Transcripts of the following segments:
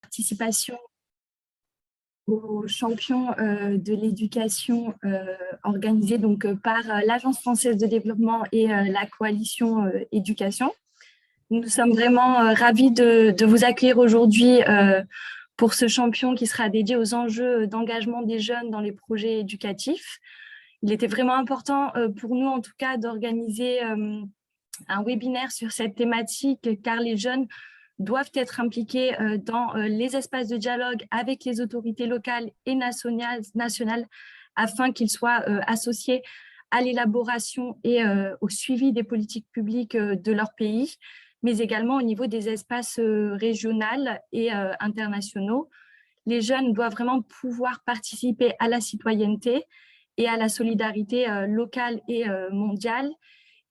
Participation aux champions de l'éducation organisés donc, par l'Agence française de développement et la coalition éducation. Nous sommes vraiment ravis de vous accueillir aujourd'hui pour ce champion qui sera dédié aux enjeux d'engagement des jeunes dans les projets éducatifs. Il était vraiment important pour nous, en tout cas, d'organiser un webinaire sur cette thématique, car les jeunes doivent être impliqués dans les espaces de dialogue avec les autorités locales et nationales afin qu'ils soient associés à l'élaboration et au suivi des politiques publiques de leur pays, mais également au niveau des espaces régionaux et internationaux. Les jeunes doivent vraiment pouvoir participer à la citoyenneté et à la solidarité locale et mondiale.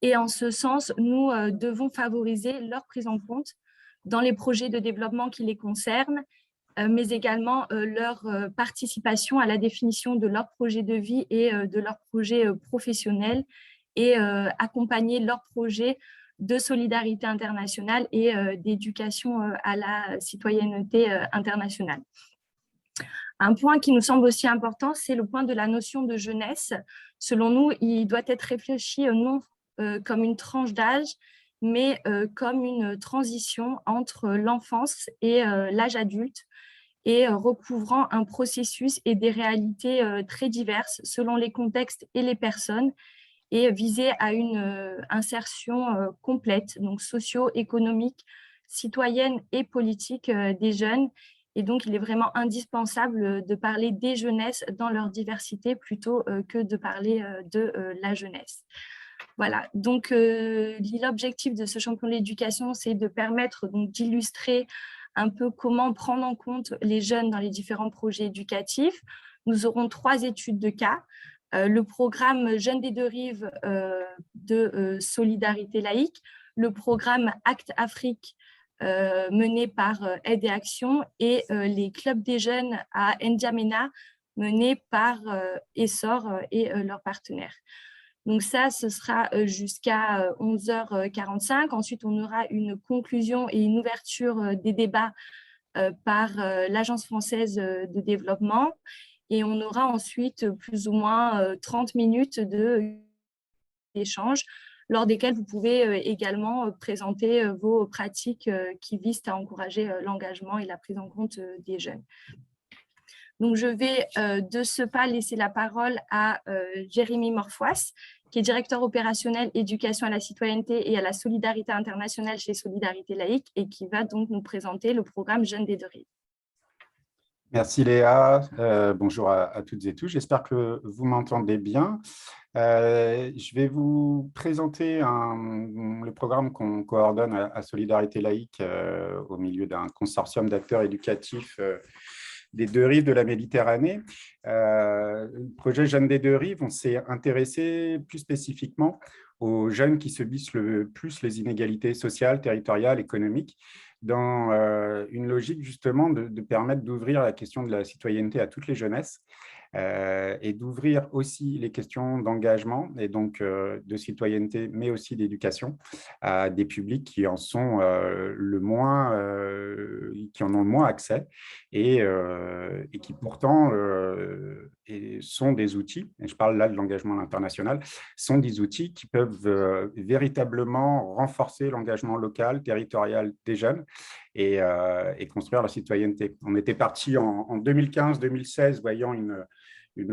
Et en ce sens, nous devons favoriser leur prise en compte dans les projets de développement qui les concernent, mais également leur participation à la définition de leur projet de vie et de leur projet professionnel, et accompagner leurs projets de solidarité internationale et d'éducation à la citoyenneté internationale. Un point qui nous semble aussi important, c'est le point de la notion de jeunesse. Selon nous, il doit être réfléchi non comme une tranche d'âge, mais comme une transition entre l'enfance et l'âge adulte, et recouvrant un processus et des réalités très diverses selon les contextes et les personnes, et viser à une insertion complète, donc socio-économique, citoyenne et politique des jeunes. Et donc, il est vraiment indispensable de parler des jeunesses dans leur diversité plutôt que de parler de la jeunesse. Voilà, donc l'objectif de ce champion de l'éducation, c'est de permettre d'illustrer un peu comment prendre en compte les jeunes dans les différents projets éducatifs. Nous aurons 3 études de cas. Le programme Jeunes des deux rives de Solidarité laïque, le programme Acte Afrique mené par Aide et Action, et les clubs des jeunes à N'Djamena menés par Essor et leurs partenaires. Donc ça, ce sera jusqu'à 11h45. Ensuite, on aura une conclusion et une ouverture des débats par l'Agence française de développement. Et on aura ensuite plus ou moins 30 minutes d'échange, lors desquels vous pouvez également présenter vos pratiques qui visent à encourager l'engagement et la prise en compte des jeunes. Donc, je vais de ce pas laisser la parole à Jérémy Morfoas, qui est directeur opérationnel éducation à la citoyenneté et à la solidarité internationale chez Solidarité laïque, et qui va donc nous présenter le programme Jeunes des deux rives. Merci Léa, bonjour à toutes et tous, j'espère que vous m'entendez bien. Je vais vous présenter le programme qu'on coordonne à Solidarité laïque au milieu d'un consortium d'acteurs éducatifs des deux rives de la Méditerranée. Le projet Jeunes des deux rives, on s'est intéressé plus spécifiquement aux jeunes qui subissent le plus les inégalités sociales, territoriales, économiques, dans une logique justement de permettre d'ouvrir la question de la citoyenneté à toutes les jeunesses, et d'ouvrir aussi les questions d'engagement et donc de citoyenneté, mais aussi d'éducation à des publics qui en sont qui en ont le moins accès, et qui pourtant sont des outils, et je parle là de l'engagement international, sont des outils qui peuvent véritablement renforcer l'engagement local, territorial des jeunes, et construire la citoyenneté. On était parti en 2015-2016, voyant une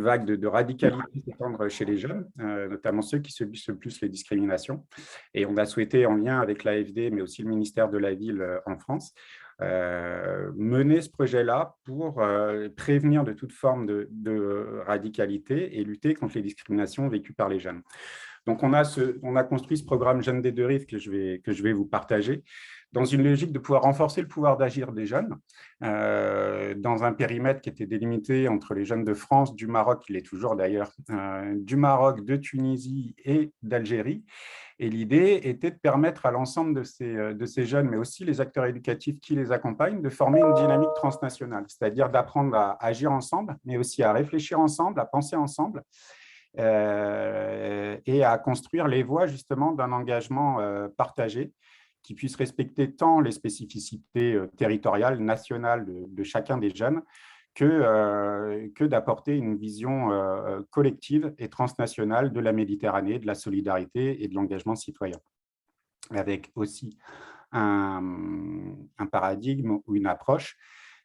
vague de radicalité s'étendre chez les jeunes, notamment ceux qui subissent le plus les discriminations. Et on a souhaité, en lien avec l'AFD, mais aussi le ministère de la Ville en France, mener ce projet-là pour prévenir de toute forme de radicalité et lutter contre les discriminations vécues par les jeunes. Donc, on a construit ce programme Jeunes des deux rives que je vais vous partager, dans une logique de pouvoir renforcer le pouvoir d'agir des jeunes, dans un périmètre qui était délimité entre les jeunes de France, du Maroc, il est toujours d'ailleurs, du Maroc, de Tunisie et d'Algérie. Et l'idée était de permettre à l'ensemble de ces jeunes, mais aussi les acteurs éducatifs qui les accompagnent, de former une dynamique transnationale, c'est-à-dire d'apprendre à agir ensemble, mais aussi à réfléchir ensemble, à penser ensemble, et à construire les voies justement d'un engagement partagé qui puisse respecter tant les spécificités territoriales, nationales de chacun des jeunes, que d'apporter une vision collective et transnationale de la Méditerranée, de la solidarité et de l'engagement citoyen, avec aussi un paradigme ou une approche,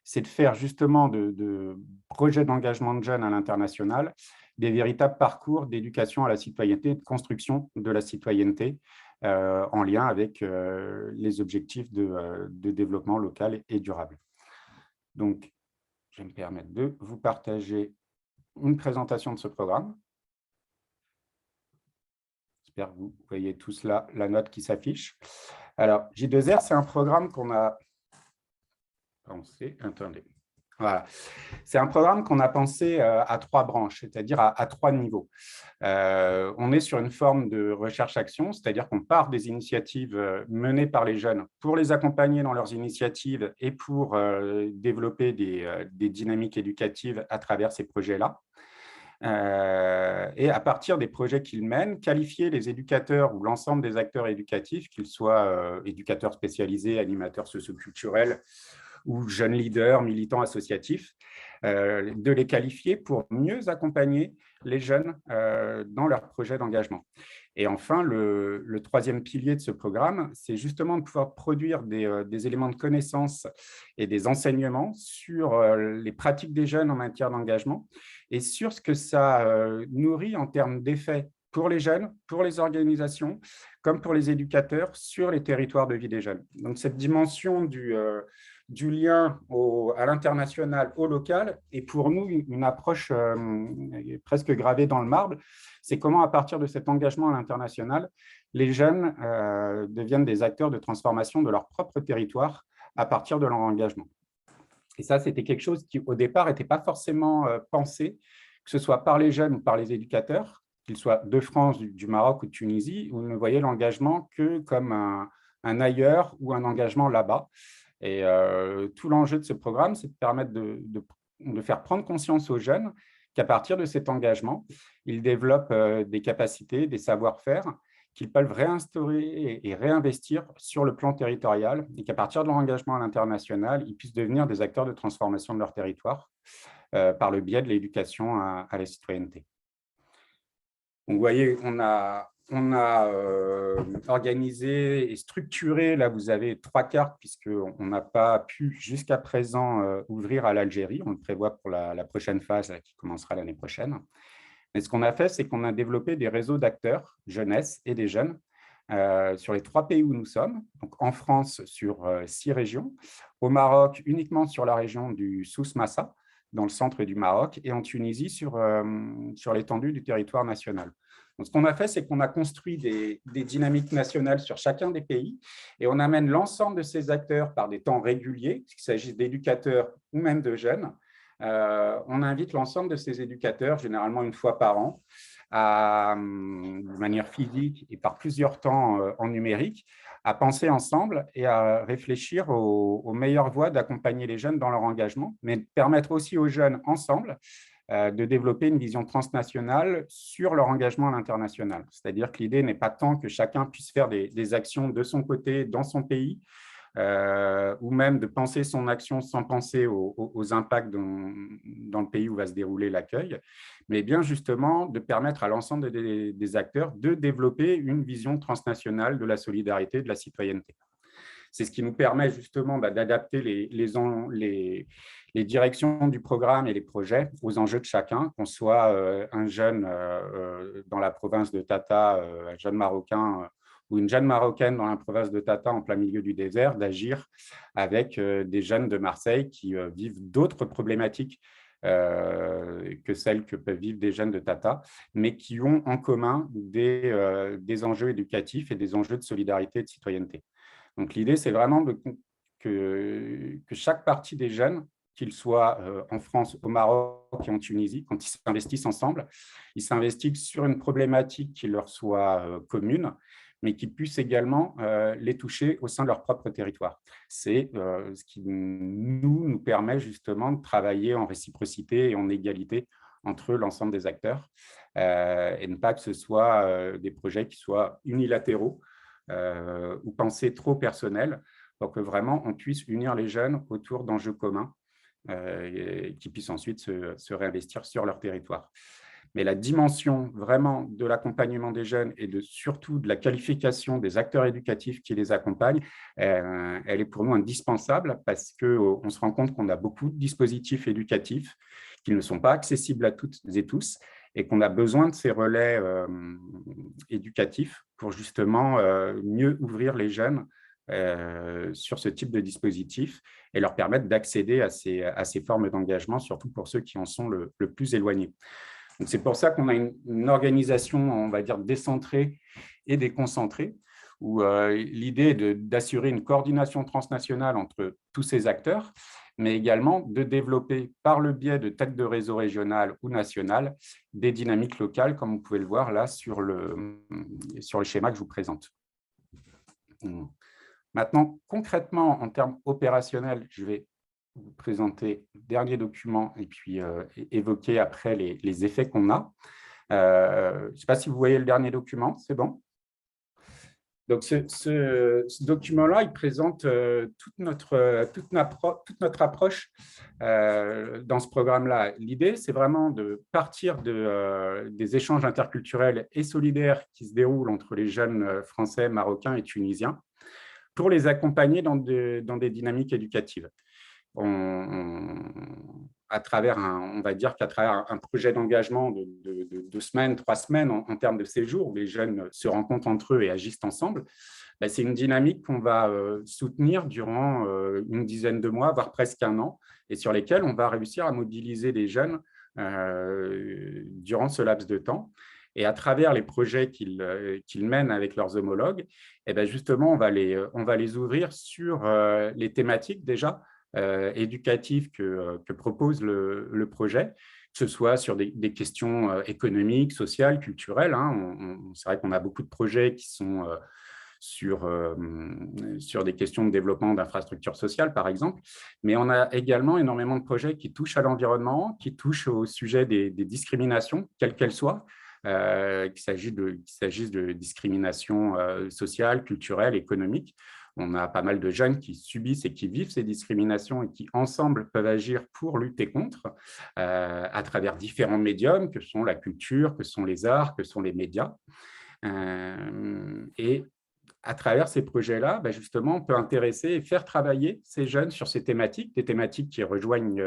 c'est de faire justement de projets d'engagement de jeunes à l'international des véritables parcours d'éducation à la citoyenneté, de construction de la citoyenneté en lien avec les objectifs de développement local et durable. Donc, je vais me permettre de vous partager une présentation de ce programme. J'espère que vous voyez tous là la note qui s'affiche. Alors, J2R, c'est un programme qu'on a pensé. Attendez. Voilà. C'est un programme qu'on a pensé à 3 branches, c'est-à-dire à 3 niveaux. On est sur une forme de recherche-action, c'est-à-dire qu'on part des initiatives menées par les jeunes pour les accompagner dans leurs initiatives et pour développer des dynamiques éducatives à travers ces projets-là. Et à partir des projets qu'ils mènent, qualifier les éducateurs ou l'ensemble des acteurs éducatifs, qu'ils soient éducateurs spécialisés, animateurs socioculturels ou jeunes leaders, militants associatifs, de les qualifier pour mieux accompagner les jeunes dans leurs projets d'engagement. Et enfin, le 3e pilier de ce programme, c'est justement de pouvoir produire des éléments de connaissance et des enseignements sur les pratiques des jeunes en matière d'engagement et sur ce que ça nourrit en termes d'effets pour les jeunes, pour les organisations, comme pour les éducateurs sur les territoires de vie des jeunes. Donc, cette dimension du lien à l'international, au local, est pour nous une approche presque gravée dans le marbre. C'est comment, à partir de cet engagement à l'international, les jeunes deviennent des acteurs de transformation de leur propre territoire à partir de leur engagement. Et ça, c'était quelque chose qui, au départ, n'était pas forcément pensé, que ce soit par les jeunes ou par les éducateurs, qu'ils soient de France, du Maroc ou de Tunisie, où on ne voyait l'engagement que comme un ailleurs ou un engagement là-bas. Et tout l'enjeu de ce programme, c'est de permettre de faire prendre conscience aux jeunes qu'à partir de cet engagement, ils développent des capacités, des savoir-faire qu'ils peuvent réinstaurer et réinvestir sur le plan territorial et qu'à partir de leur engagement à l'international, ils puissent devenir des acteurs de transformation de leur territoire par le biais de l'éducation à la citoyenneté. Donc, vous voyez, on a organisé et structuré, là vous avez 3 cartes puisqu'on n'a pas pu jusqu'à présent ouvrir à l'Algérie, on le prévoit pour la prochaine phase qui commencera l'année prochaine. Mais ce qu'on a fait, c'est qu'on a développé des réseaux d'acteurs, jeunesse et des jeunes, sur les 3 pays où nous sommes. Donc en France, sur 6 régions, au Maroc, uniquement sur la région du Souss Massa, dans le centre du Maroc, et en Tunisie, sur l'étendue du territoire national. Donc, ce qu'on a fait, c'est qu'on a construit des dynamiques nationales sur chacun des pays et on amène l'ensemble de ces acteurs par des temps réguliers, qu'il s'agisse d'éducateurs ou même de jeunes. On invite l'ensemble de ces éducateurs, généralement une fois par an, de manière physique et par plusieurs temps en numérique, à penser ensemble et à réfléchir aux meilleures voies d'accompagner les jeunes dans leur engagement, mais de permettre aussi aux jeunes ensemble de développer une vision transnationale sur leur engagement à l'international. C'est-à-dire que l'idée n'est pas tant que chacun puisse faire des actions de son côté, dans son pays, ou même de penser son action sans penser aux impacts dans le pays où va se dérouler l'accueil, mais bien justement de permettre à l'ensemble des acteurs de développer une vision transnationale de la solidarité et de la citoyenneté. C'est ce qui nous permet justement d'adapter les directions du programme et les projets aux enjeux de chacun, qu'on soit un jeune dans la province de Tata, un jeune marocain ou une jeune marocaine dans la province de Tata en plein milieu du désert, d'agir avec des jeunes de Marseille qui vivent d'autres problématiques que celles que peuvent vivre des jeunes de Tata, mais qui ont en commun des enjeux éducatifs et des enjeux de solidarité et de citoyenneté. Donc, l'idée, c'est vraiment que chaque partie des jeunes, qu'ils soient en France, au Maroc et en Tunisie, quand ils s'investissent ensemble, ils s'investissent sur une problématique qui leur soit commune, mais qui puisse également les toucher au sein de leur propre territoire. C'est ce qui nous permet justement de travailler en réciprocité et en égalité entre l'ensemble des acteurs et ne pas que ce soit des projets qui soient unilatéraux, ou pensée trop personnelle, pour que vraiment on puisse unir les jeunes autour d'enjeux communs et qui puissent ensuite se réinvestir sur leur territoire. Mais la dimension vraiment de l'accompagnement des jeunes et surtout de la qualification des acteurs éducatifs qui les accompagnent, elle est pour nous indispensable parce qu'on se rend compte qu'on a beaucoup de dispositifs éducatifs qui ne sont pas accessibles à toutes et tous et qu'on a besoin de ces relais éducatifs pour justement mieux ouvrir les jeunes sur ce type de dispositif et leur permettre d'accéder à ces formes d'engagement, surtout pour ceux qui en sont le plus éloignés. C'est pour ça qu'on a une organisation, on va dire, décentrée et déconcentrée, où l'idée est d'assurer une coordination transnationale entre tous ces acteurs, mais également de développer par le biais de têtes de réseau régionales ou nationales des dynamiques locales, comme vous pouvez le voir là sur le schéma que je vous présente. Maintenant, concrètement, en termes opérationnels, je vais vous présenter le dernier document et puis évoquer après les effets qu'on a. Je ne sais pas si vous voyez le dernier document, c'est bon? Donc, ce document-là, il présente toute notre approche dans ce programme-là. L'idée, c'est vraiment de partir des échanges interculturels et solidaires qui se déroulent entre les jeunes français, marocains et tunisiens pour les accompagner dans des dynamiques éducatives. À travers on va dire qu'à travers un projet d'engagement de 2 semaines, 3 semaines en termes de séjour, où les jeunes se rencontrent entre eux et agissent ensemble, c'est une dynamique qu'on va soutenir durant une dizaine de mois, voire presque un an, et sur lesquels on va réussir à mobiliser les jeunes durant ce laps de temps. Et à travers les projets qu'ils mènent avec leurs homologues, justement, on va les ouvrir sur les thématiques déjà éducatives que propose le projet, que ce soit sur des questions économiques, sociales, culturelles. C'est vrai qu'on a beaucoup de projets qui sont sur des questions de développement d'infrastructures sociales, par exemple, mais on a également énormément de projets qui touchent à l'environnement, qui touchent au sujet des discriminations, quelles qu'elles soient, qu'il s'agisse de discrimination sociale, culturelle, économique. On a pas mal de jeunes qui subissent et qui vivent ces discriminations et qui, ensemble, peuvent agir pour lutter contre à travers différents médiums que sont la culture, que sont les arts, que sont les médias. Et à travers ces projets-là, justement, on peut intéresser et faire travailler ces jeunes sur ces thématiques, des thématiques qui rejoignent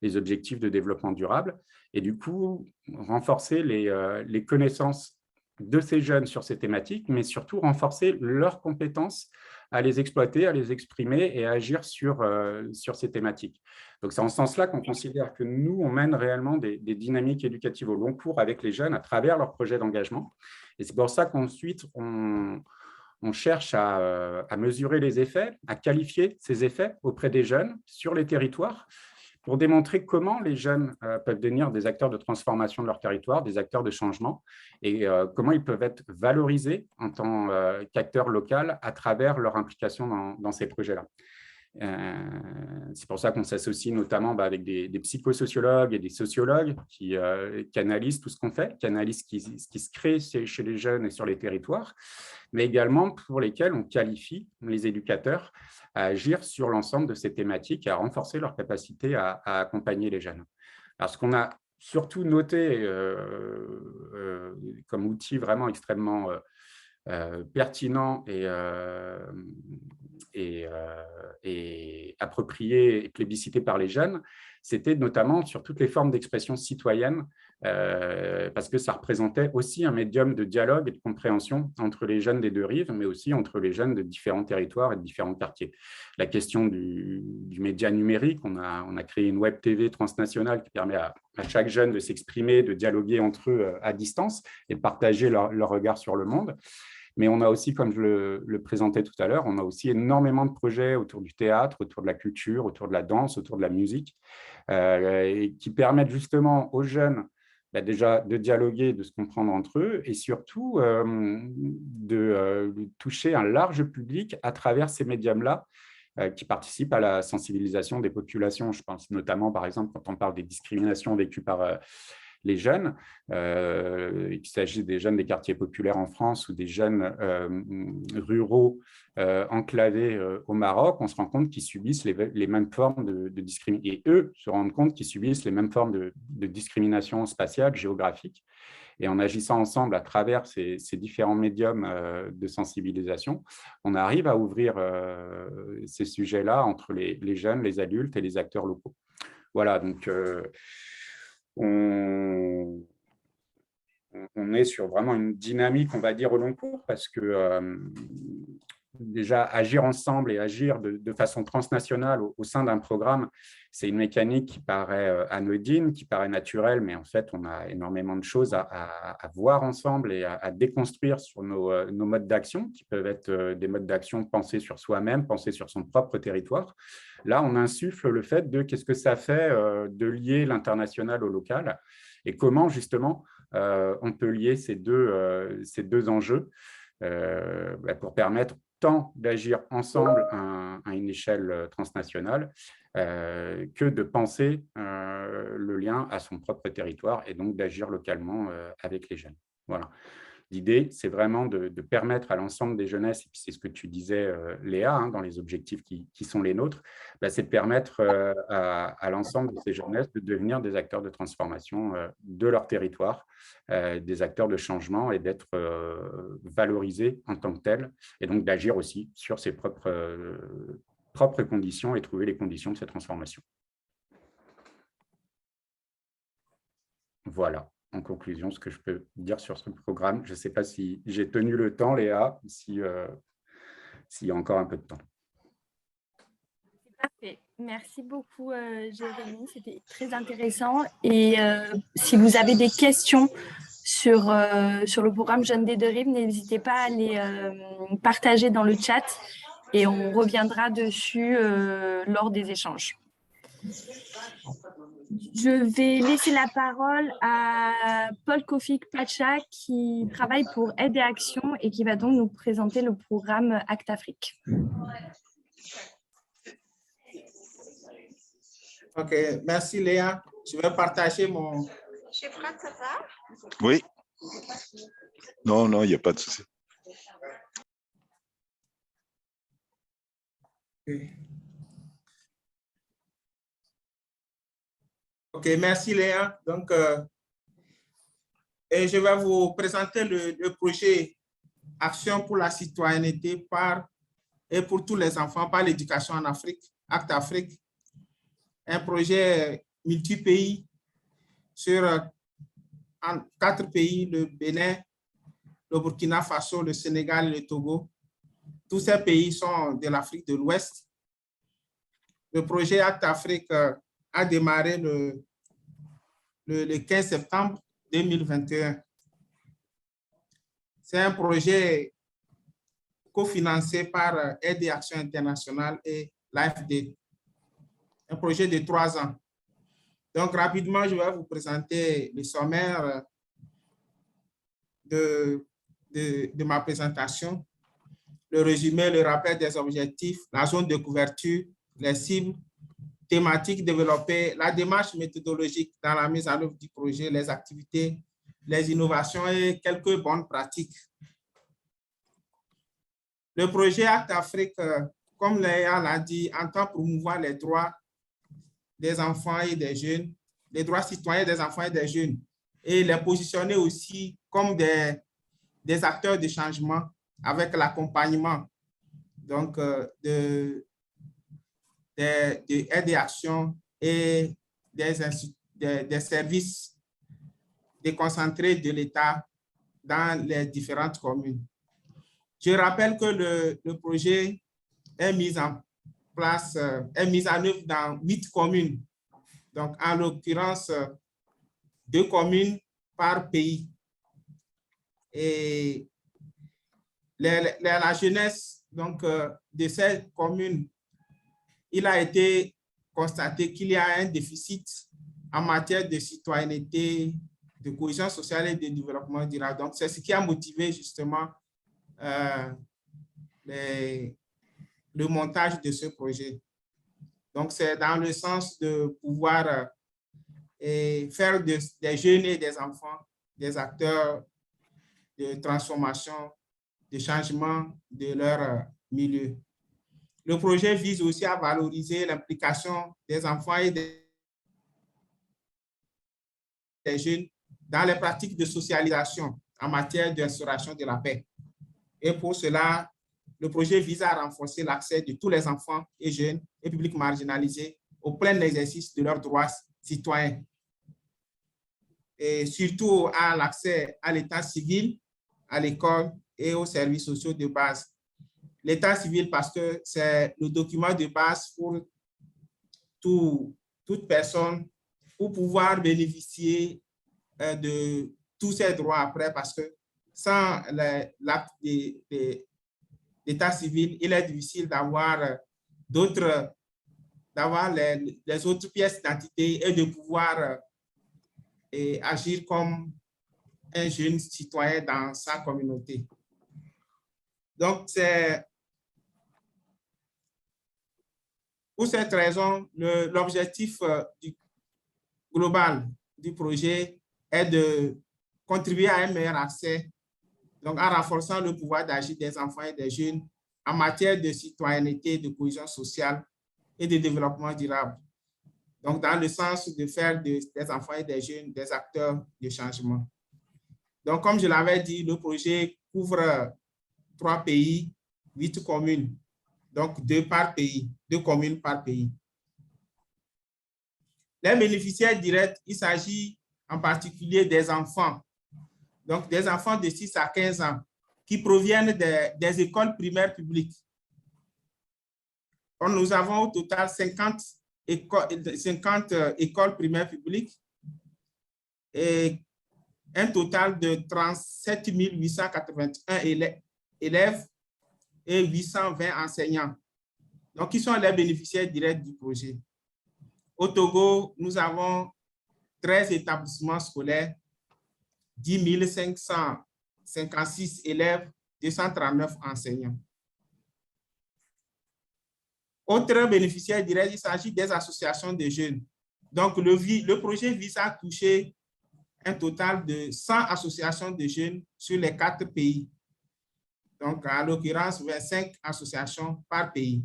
les objectifs de développement durable, et du coup, renforcer les connaissances de ces jeunes sur ces thématiques, mais surtout renforcer leurs compétences à les exploiter, à les exprimer et à agir sur ces thématiques. Donc, c'est en ce sens-là qu'on considère que nous, on mène réellement des dynamiques éducatives au long cours avec les jeunes à travers leurs projets d'engagement. Et c'est pour ça qu'ensuite, on cherche à mesurer les effets, à qualifier ces effets auprès des jeunes sur les territoires pour démontrer comment les jeunes peuvent devenir des acteurs de transformation de leur territoire, des acteurs de changement, et comment ils peuvent être valorisés en tant qu'acteurs locaux à travers leur implication dans ces projets-là. C'est pour ça qu'on s'associe notamment avec des psychosociologues et des sociologues qui analysent tout ce qu'on fait, qui analysent ce qui se crée chez les jeunes et sur les territoires, mais également pour lesquels on qualifie les éducateurs à agir sur l'ensemble de ces thématiques et à renforcer leur capacité à accompagner les jeunes. Alors, ce qu'on a surtout noté comme outil vraiment extrêmement pertinent et approprié et plébiscité par les jeunes, c'était notamment sur toutes les formes d'expression citoyenne, parce que ça représentait aussi un médium de dialogue et de compréhension entre les jeunes des deux rives, mais aussi entre les jeunes de différents territoires et de différents quartiers. La question du média numérique, on a créé une web TV transnationale qui permet à chaque jeune de s'exprimer, de dialoguer entre eux à distance et de partager leur regard sur le monde. Mais on a aussi, comme je le présentais tout à l'heure, on a aussi énormément de projets autour du théâtre, autour de la culture, autour de la danse, autour de la musique, qui permettent justement aux jeunes déjà de dialoguer, de se comprendre entre eux et surtout de toucher un large public à travers ces médiums-là qui participent à la sensibilisation des populations. Je pense notamment, par exemple, quand on parle des discriminations vécues par les jeunes, qu'il s'agisse des jeunes des quartiers populaires en France ou des jeunes ruraux enclavés au Maroc, on se rend compte qu'ils subissent les mêmes formes de discrimination. Et eux se rendent compte qu'ils subissent les mêmes formes de discrimination spatiale, géographique. Et en agissant ensemble à travers ces différents médiums de sensibilisation, on arrive à ouvrir ces sujets-là entre les jeunes, les adultes et les acteurs locaux. Voilà, donc on est sur vraiment une dynamique, on va dire, au long cours, parce que déjà, agir ensemble et agir de façon transnationale au sein d'un programme, c'est une mécanique qui paraît anodine, qui paraît naturelle, mais en fait, on a énormément de choses à voir ensemble et à déconstruire sur nos modes d'action, qui peuvent être des modes d'action pensés sur soi-même, pensés sur son propre territoire. Là, on insuffle le fait de qu'est-ce que ça fait de lier l'international au local et comment, justement, on peut lier ces deux enjeux pour permettre tant d'agir ensemble à une échelle transnationale que de penser le lien à son propre territoire et donc d'agir localement avec les jeunes. Voilà. L'idée, c'est vraiment de permettre à l'ensemble des jeunesses, et puis c'est ce que tu disais, Léa, dans les objectifs qui sont les nôtres, c'est de permettre à l'ensemble de ces jeunesses de devenir des acteurs de transformation de leur territoire, des acteurs de changement et d'être valorisés en tant que tels, et donc d'agir aussi sur ses propres conditions et trouver les conditions de cette transformation. Voilà. En conclusion, ce que je peux dire sur ce programme. Je ne sais pas si j'ai tenu le temps, Léa, s'il y a encore un peu de temps. Parfait. Merci beaucoup, Jérémy. C'était très intéressant. Et si vous avez des questions sur le programme Jeunes des Deux Rives, n'hésitez pas à les partager dans le chat et on reviendra dessus lors des échanges. Je vais laisser la parole à Paul Kofik Pacha qui travaille pour Aide et Action et qui va donc nous présenter le programme Act Afrique. Ok, merci Léa. Je vais partager mon... Oui. Non, il n'y a pas de souci. Ok, merci Léa. Donc, et je vais vous présenter le projet Action pour la citoyenneté par et pour tous les enfants par l'éducation en Afrique, Act Afrique. Un projet multi-pays sur 4 pays, le Bénin, le Burkina Faso, le Sénégal et le Togo. Tous ces pays sont de l'Afrique de l'Ouest. Le projet Act Afrique a démarré le 15 septembre 2021. C'est un projet cofinancé par Aide et Action Internationale et l'AFD. Un projet de 3 ans. Donc, rapidement, je vais vous présenter le sommaire de ma présentation, le résumé, le rappel des objectifs, la zone de couverture, les cibles, thématiques développées, la démarche méthodologique dans la mise en œuvre du projet, les activités, les innovations et quelques bonnes pratiques. Le projet Act Afrique, comme Léa l'a dit, entend promouvoir les droits des enfants et des jeunes, les droits citoyens des enfants et des jeunes, et les positionner aussi comme des acteurs de changement avec l'accompagnement donc de Aide et Action et des services déconcentrés de l'État dans les différentes communes. Je rappelle que le projet est mis en place, est mis en œuvre dans 8 communes. Donc, en l'occurrence, 2 communes par pays. Et la jeunesse donc, de ces communes, il a été constaté qu'il y a un déficit en matière de citoyenneté, de cohésion sociale et de développement durable. Donc, c'est ce qui a motivé justement le montage de ce projet. Donc, c'est dans le sens de pouvoir et faire des jeunes et des enfants des acteurs de transformation, de changement de leur milieu. Le projet vise aussi à valoriser l'implication des enfants et des jeunes dans les pratiques de socialisation en matière d'instauration de la paix. Et pour cela, le projet vise à renforcer l'accès de tous les enfants et jeunes et publics marginalisés au plein exercice de leurs droits citoyens, et surtout à l'accès à l'état civil, à l'école et aux services sociaux de base. L'état civil parce que c'est le document de base pour toute personne pour pouvoir bénéficier de tous ces droits après, parce que sans l'acte d'état civil, il est difficile d'avoir les autres pièces d'identité et de pouvoir agir comme un jeune citoyen dans sa communauté. Donc, c'est pour cette raison, l'objectif global du projet est de contribuer à un meilleur accès, donc en renforçant le pouvoir d'agir des enfants et des jeunes en matière de citoyenneté, de cohésion sociale et de développement durable. Donc, dans le sens de faire des enfants et des jeunes des acteurs de changement. Donc, comme je l'avais dit, le projet couvre 3 pays, 8 communes. Donc, 2 communes par pays. Les bénéficiaires directs, il s'agit en particulier des enfants. Donc, des enfants de 6 à 15 ans qui proviennent des écoles primaires publiques. Donc, nous avons au total 50 écoles primaires publiques et un total de 37 881 élèves et 820 enseignants. Donc, qui sont les bénéficiaires directs du projet. Au Togo, nous avons 13 établissements scolaires, 10 556 élèves, 239 enseignants. Autres bénéficiaires directs, il s'agit des associations de jeunes. Donc, le projet vise à toucher un total de 100 associations de jeunes sur les 4 pays. Donc, en l'occurrence, 25 associations par pays.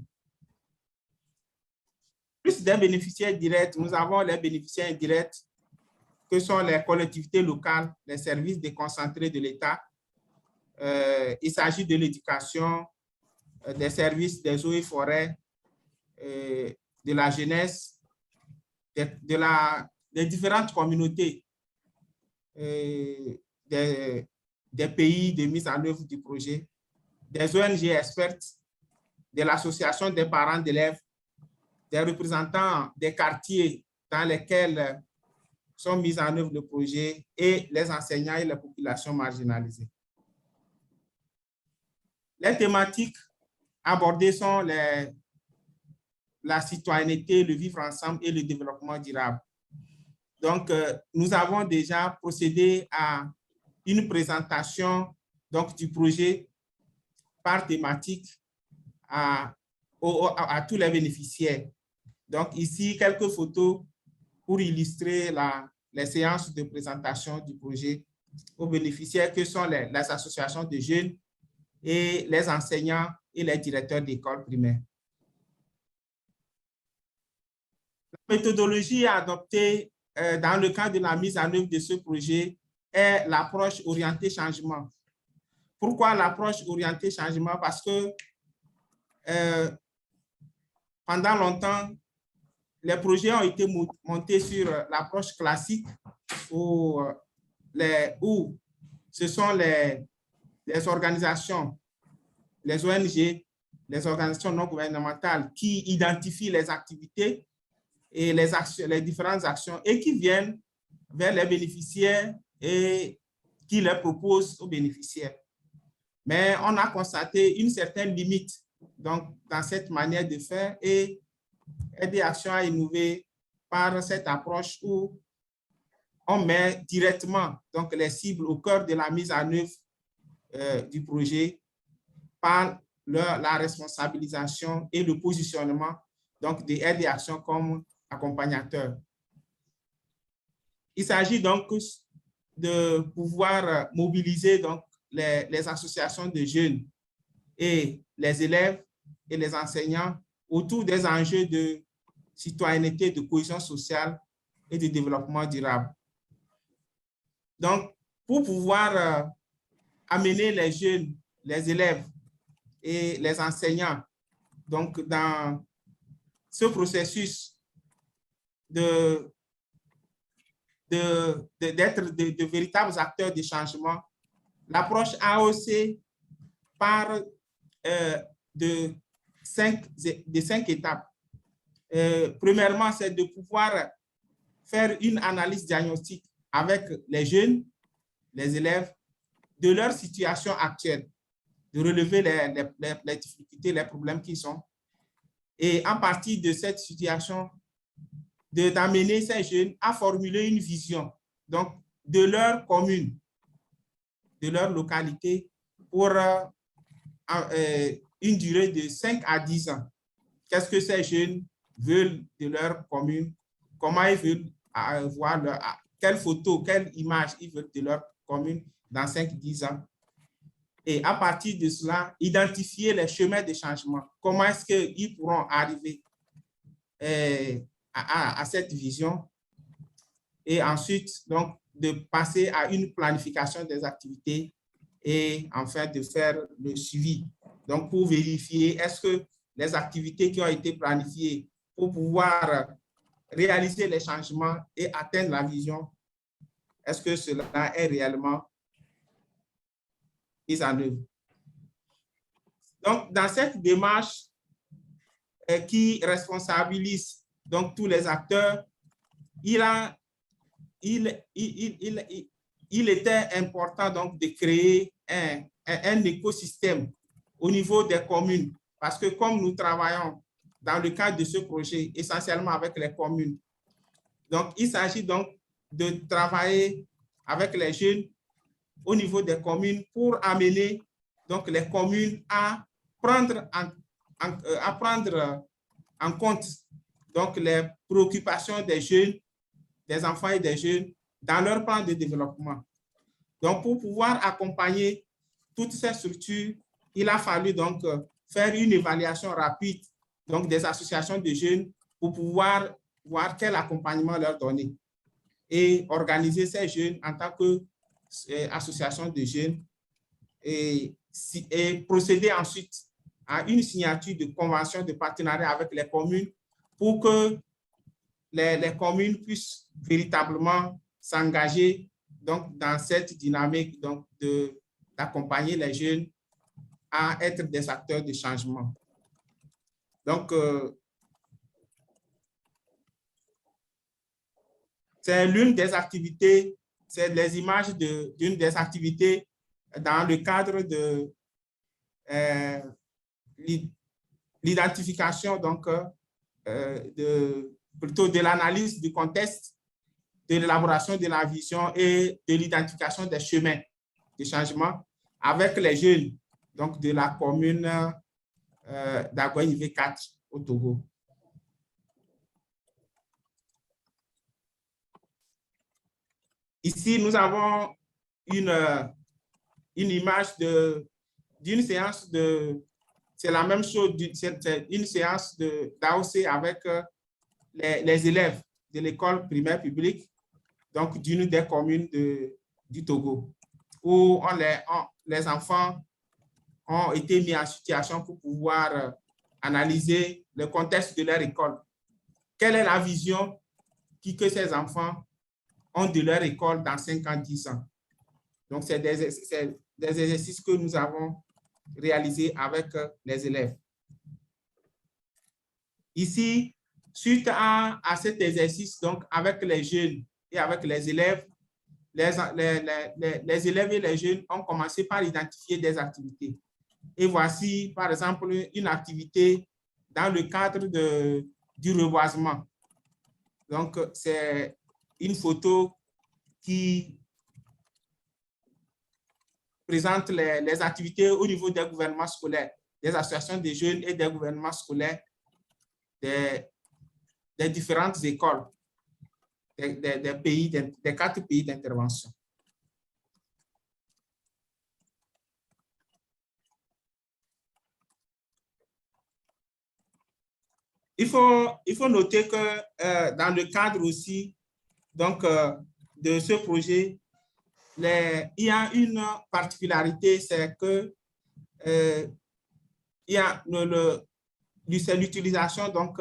Plus des bénéficiaires directs, nous avons les bénéficiaires indirects, que sont les collectivités locales, les services déconcentrés de l'État. Il s'agit de l'éducation, des services des eaux et forêts, de la jeunesse, des différentes communautés, des pays de mise en œuvre du projet, des ONG expertes, de l'association des parents d'élèves, des représentants des quartiers dans lesquels sont mis en œuvre le projet et les enseignants et les populations marginalisées. Les thématiques abordées sont la citoyenneté, le vivre ensemble et le développement durable. Donc, nous avons déjà procédé à une présentation donc, du projet par thématique à tous les bénéficiaires. Donc, ici, quelques photos pour illustrer les séances de présentation du projet aux bénéficiaires que sont les associations de jeunes et les enseignants et les directeurs d'école primaire. La méthodologie adoptée dans le cadre de la mise en œuvre de ce projet est l'approche orientée changement. Pourquoi l'approche orientée changement? Parce que pendant longtemps, les projets ont été montés sur l'approche classique où ce sont les organisations, les ONG, les organisations non gouvernementales qui identifient les activités et les différentes actions et qui viennent vers les bénéficiaires et qui les proposent aux bénéficiaires. Mais on a constaté une certaine limite donc, dans cette manière de faire et aider Action à innover par cette approche où on met directement donc, les cibles au cœur de la mise en œuvre du projet par la responsabilisation et le positionnement donc, de Aider Action comme accompagnateur. Il s'agit donc de pouvoir mobiliser donc les associations de jeunes et les élèves et les enseignants autour des enjeux de citoyenneté, de cohésion sociale et de développement durable. Donc, pour pouvoir amener les jeunes, les élèves et les enseignants donc, dans ce processus d'être de véritables acteurs de changement, l'approche AOC part de cinq étapes. Premièrement, c'est de pouvoir faire une analyse diagnostique avec les jeunes, les élèves, de leur situation actuelle, de relever les difficultés, les problèmes qui sont. Et à partir de cette situation, d'amener ces jeunes à formuler une vision donc, de leur commune, de leur localité, pour une durée de 5 à 10 ans. Qu'est-ce que ces jeunes veulent de leur commune? Comment ils veulent voir quelle photo, quelle image ils veulent de leur commune dans 5-10 ans? Et à partir de cela, identifier les chemins de changement. Comment est-ce qu'ils pourront arriver à cette vision? Et ensuite, donc, de passer à une planification des activités et enfin de faire le suivi. Donc, pour vérifier, est-ce que les activités qui ont été planifiées pour pouvoir réaliser les changements et atteindre la vision, est-ce que cela est réellement mis en œuvre? Donc, dans cette démarche qui responsabilise donc tous les acteurs, il était important donc de créer un écosystème au niveau des communes, parce que comme nous travaillons dans le cadre de ce projet essentiellement avec les communes, donc il s'agit donc de travailler avec les jeunes au niveau des communes pour amener donc les communes à prendre en compte donc les préoccupations des jeunes, des enfants et des jeunes dans leur plan de développement. Donc, pour pouvoir accompagner toutes ces structures, il a fallu donc faire une évaluation rapide donc des associations de jeunes pour pouvoir voir quel accompagnement leur donner et organiser ces jeunes en tant qu'association de jeunes et procéder ensuite à une signature de convention de partenariat avec les communes pour que les communes puissent véritablement s'engager donc, dans cette dynamique donc, d'accompagner les jeunes à être des acteurs de changement. Donc, c'est l'une des activités, c'est les images d'une des activités dans le cadre de l'identification donc, plutôt de l'analyse du contexte, de l'élaboration de la vision et de l'identification des chemins de changement avec les jeunes donc de la commune d'Agoy 4 au Togo. Ici, nous avons une image d'une séance c'est la même chose, c'est une séance d'AOC avec les élèves de l'école primaire publique, donc d'une des communes du Togo, où les enfants ont été mis en situation pour pouvoir analyser le contexte de leur école. Quelle est la vision que ces enfants ont de leur école dans 5 ans, 10 ans? Donc, c'est des exercices que nous avons réalisés avec les élèves. Ici, suite à cet exercice, donc avec les jeunes et avec les élèves, les élèves et les jeunes ont commencé par identifier des activités. Et voici, par exemple, une activité dans le cadre du reboisement. Donc, c'est une photo qui présente les activités au niveau des gouvernements scolaires, des associations de jeunes et des gouvernements scolaires des différentes écoles. des 4 pays d'intervention. Il faut noter que dans le cadre aussi donc, de ce projet, il y a une particularité, c'est que il y a c'est l'utilisation donc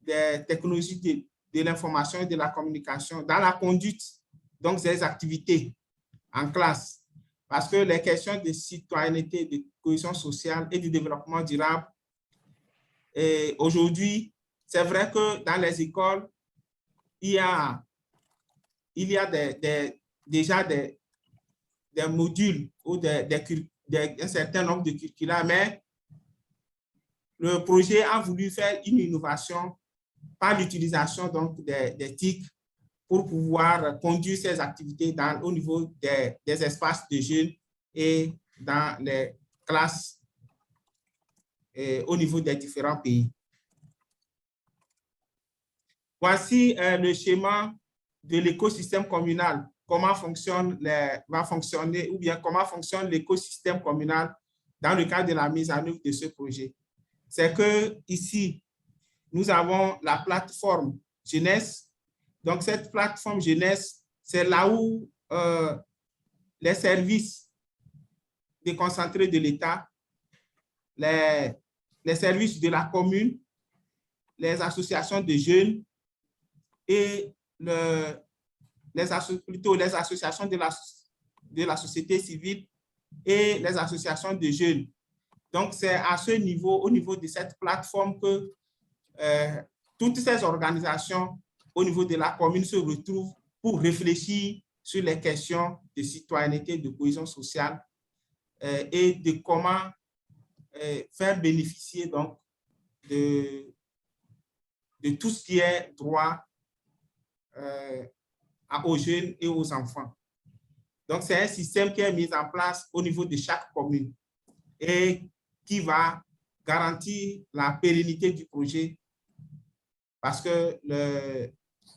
des technologies de l'information et de la communication dans la conduite donc des activités en classe, parce que les questions de citoyenneté, de cohésion sociale et de développement durable, aujourd'hui, c'est vrai que dans les écoles, il y a déjà des modules ou un certain nombre de curricula, mais le projet a voulu faire une innovation par l'utilisation donc des TIC pour pouvoir conduire ces activités au niveau des espaces de jeunes et dans les classes au niveau des différents pays. Voici le schéma de l'écosystème communal, comment fonctionne comment fonctionne l'écosystème communal dans le cadre de la mise en œuvre de ce projet. C'est que ici, nous avons la plateforme jeunesse. Donc, cette plateforme jeunesse, c'est là où les services déconcentrés de l'État, les services de la commune, les associations de jeunes et plutôt les associations de la société civile et les associations de jeunes. Donc, c'est à ce niveau, au niveau de cette plateforme que toutes ces organisations au niveau de la commune se retrouvent pour réfléchir sur les questions de citoyenneté, de cohésion sociale et de comment faire bénéficier donc de tout ce qui est droit aux jeunes et aux enfants. Donc, c'est un système qui est mis en place au niveau de chaque commune et qui va garantir la pérennité du projet parce que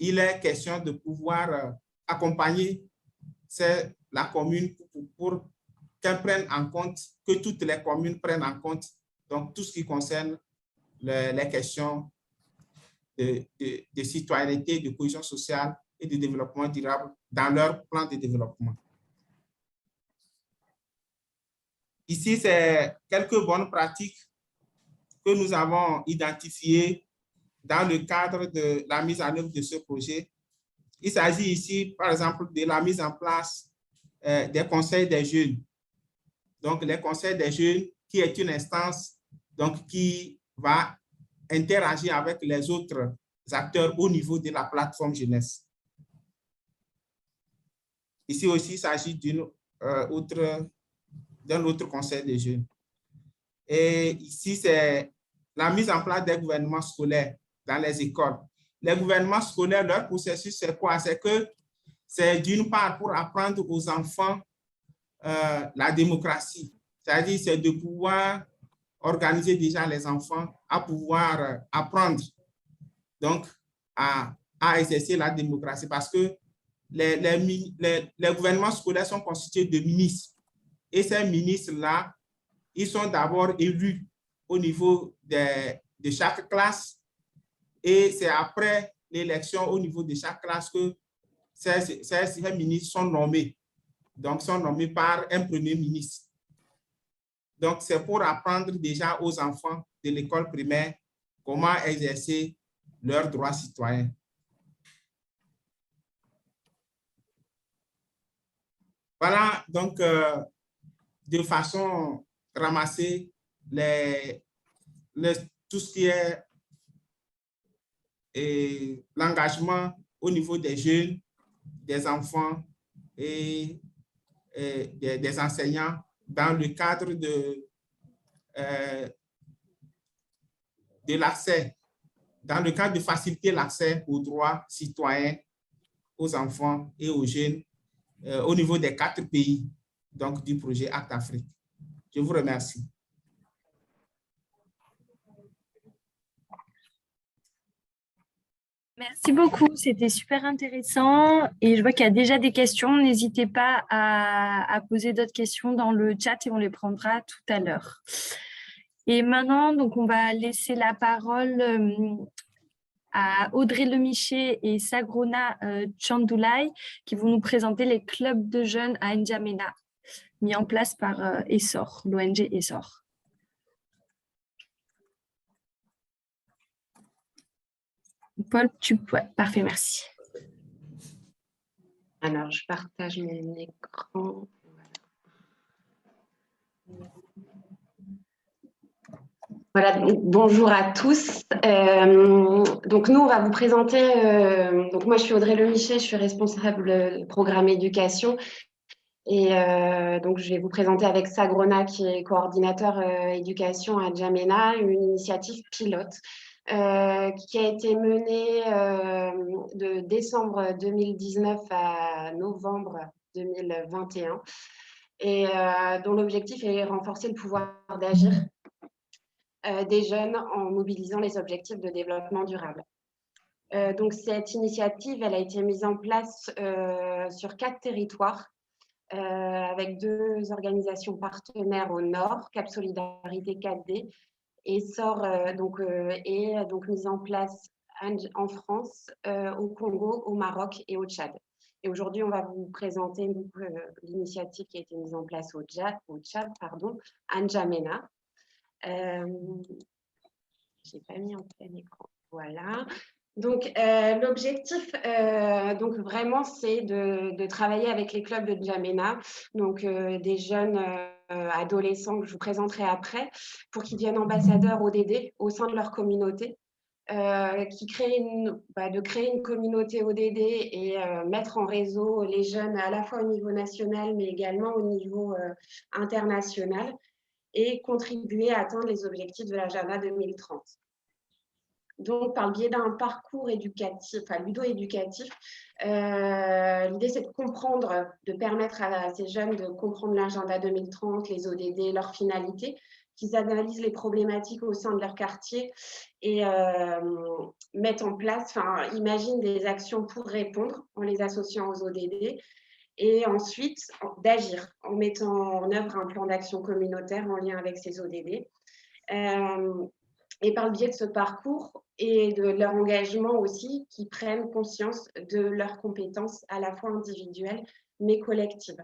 il est question de pouvoir accompagner la commune pour qu'elle prenne en compte, que toutes les communes prennent en compte donc tout ce qui concerne les questions de citoyenneté, de cohésion sociale et de développement durable dans leur plan de développement. Ici, c'est quelques bonnes pratiques que nous avons identifiées dans le cadre de la mise en œuvre de ce projet. Il s'agit ici, par exemple, de la mise en place des conseils des jeunes. Donc, les conseils des jeunes, qui est une instance donc, qui va interagir avec les autres acteurs au niveau de la plateforme jeunesse. Ici aussi, il s'agit d'un autre conseil des jeunes. Et ici, c'est la mise en place des gouvernements scolaires dans les écoles. Les gouvernements scolaires, leur processus, c'est quoi? C'est que c'est d'une part pour apprendre aux enfants la démocratie. C'est-à-dire, c'est de pouvoir organiser déjà les enfants à pouvoir apprendre donc à exercer la démocratie parce que les gouvernements scolaires sont constitués de ministres. Et ces ministres-là, ils sont d'abord élus au niveau de chaque classe et c'est après l'élection au niveau de chaque classe que ces ministres sont nommés. Donc, sont nommés par un premier ministre. Donc, c'est pour apprendre déjà aux enfants de l'école primaire comment exercer leurs droits citoyens. Voilà, donc, de façon ramassée, tout ce qui est l'engagement au niveau des jeunes, des enfants et des enseignants dans le cadre de l'accès, dans le cadre de faciliter l'accès aux droits citoyens, aux enfants et aux jeunes au niveau des 4 pays donc, du projet Act Afrique. Je vous remercie. Merci beaucoup, c'était super intéressant et je vois qu'il y a déjà des questions. N'hésitez pas à poser d'autres questions dans le chat et on les prendra tout à l'heure. Et maintenant, donc, on va laisser la parole à Audrey Lemichet et Sagrona Chandoulay qui vont nous présenter les clubs de jeunes à N'Djamena mis en place par Essor, l'ONG Essor. Paul, parfait, merci. Alors, je partage mon écran. Voilà, donc, bonjour à tous. Donc nous, on va vous présenter. Donc moi, je suis Audrey Lemichet, je suis responsable de programme éducation. Et donc, je vais vous présenter avec Sagrona, qui est coordinateur éducation à N'Djamena, une initiative pilote qui a été menée de décembre 2019 à novembre 2021 et dont l'objectif est de renforcer le pouvoir d'agir des jeunes en mobilisant les objectifs de développement durable. Donc, cette initiative, elle a été mise en place sur 4 territoires avec 2 organisations partenaires au nord, Cap Solidarité 4D, et est donc mise en place en France, au Congo, au Maroc et au Tchad. Et aujourd'hui, on va vous présenter l'initiative qui a été mise en place au Tchad, à N'Djamena. J'ai pas mis en plein écran. Voilà. Donc, l'objectif, donc vraiment, c'est de travailler avec les clubs de N'Djamena, donc des jeunes adolescents que je vous présenterai après, pour qu'ils deviennent ambassadeurs ODD au sein de leur communauté, de créer une communauté ODD et mettre en réseau les jeunes à la fois au niveau national, mais également au niveau international, et contribuer à atteindre les objectifs de l'agenda 2030. Donc, par le biais d'un parcours éducatif, ludo-éducatif, l'idée, c'est de comprendre, de permettre à ces jeunes de comprendre l'agenda 2030, les ODD, leurs finalités, qu'ils analysent les problématiques au sein de leur quartier et mettent en place, imaginent des actions pour répondre en les associant aux ODD. Et ensuite, d'agir en mettant en œuvre un plan d'action communautaire en lien avec ces ODD. Et par le biais de ce parcours et de leur engagement aussi, qui prennent conscience de leurs compétences à la fois individuelles, mais collectives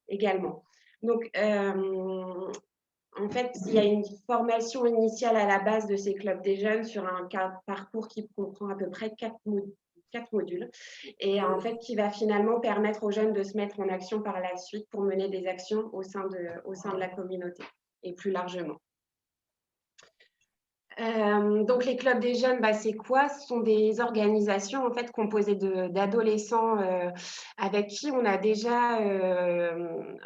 également. Donc, en fait, il y a une formation initiale à la base de ces clubs des jeunes sur un parcours qui comprend à peu près 4 modules et en fait qui va finalement permettre aux jeunes de se mettre en action par la suite pour mener des actions au sein de la communauté et plus largement. Donc les clubs des jeunes, c'est quoi? Ce sont des organisations en fait composées d'adolescents avec qui on a déjà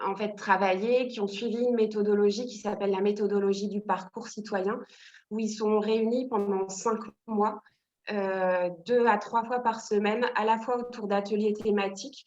en fait travaillé, qui ont suivi une méthodologie qui s'appelle la méthodologie du parcours citoyen, où ils sont réunis pendant 5 mois, 2 à 3 fois par semaine, à la fois autour d'ateliers thématiques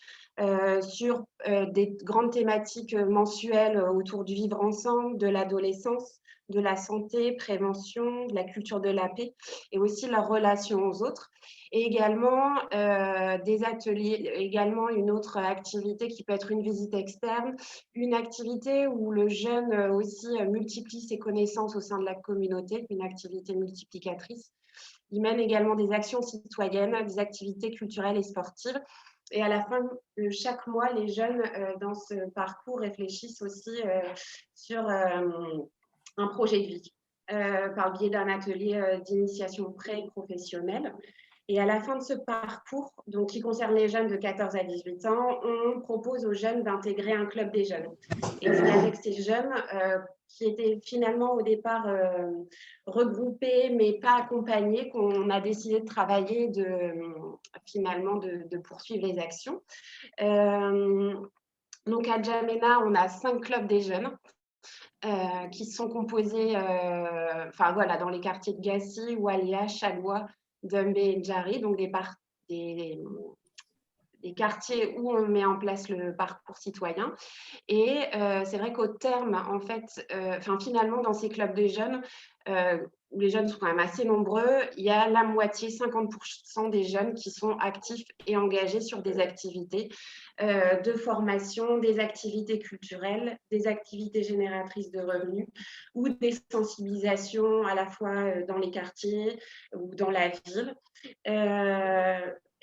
sur des grandes thématiques mensuelles autour du vivre ensemble, de l'adolescence, de la santé, prévention, de la culture de la paix et aussi leur relation aux autres. Et également des ateliers, également une autre activité qui peut être une visite externe, une activité où le jeune aussi multiplie ses connaissances au sein de la communauté, une activité multiplicatrice. Il mène également des actions citoyennes, des activités culturelles et sportives. Et à la fin de chaque mois, les jeunes dans ce parcours réfléchissent aussi sur un projet de vie par le biais d'un atelier d'initiation pré-professionnelle. Et à la fin de ce parcours, donc qui concerne les jeunes de 14 à 18 ans, on propose aux jeunes d'intégrer un club des jeunes. Et c'est avec ces jeunes qui étaient finalement au départ regroupés mais pas accompagnés qu'on a décidé de travailler, de poursuivre les actions. Donc à N'Djamena, on a 5 clubs des jeunes qui sont composés dans les quartiers de Gassi, Walia, Chagua, Dumbé et Djari, donc des quartiers où on met en place le parcours citoyen. Et c'est vrai qu'au terme, en fait, finalement, dans ces clubs de jeunes, où les jeunes sont quand même assez nombreux, il y a la moitié, 50% des jeunes qui sont actifs et engagés sur des activités de formation, des activités culturelles, des activités génératrices de revenus ou des sensibilisations à la fois dans les quartiers ou dans la ville.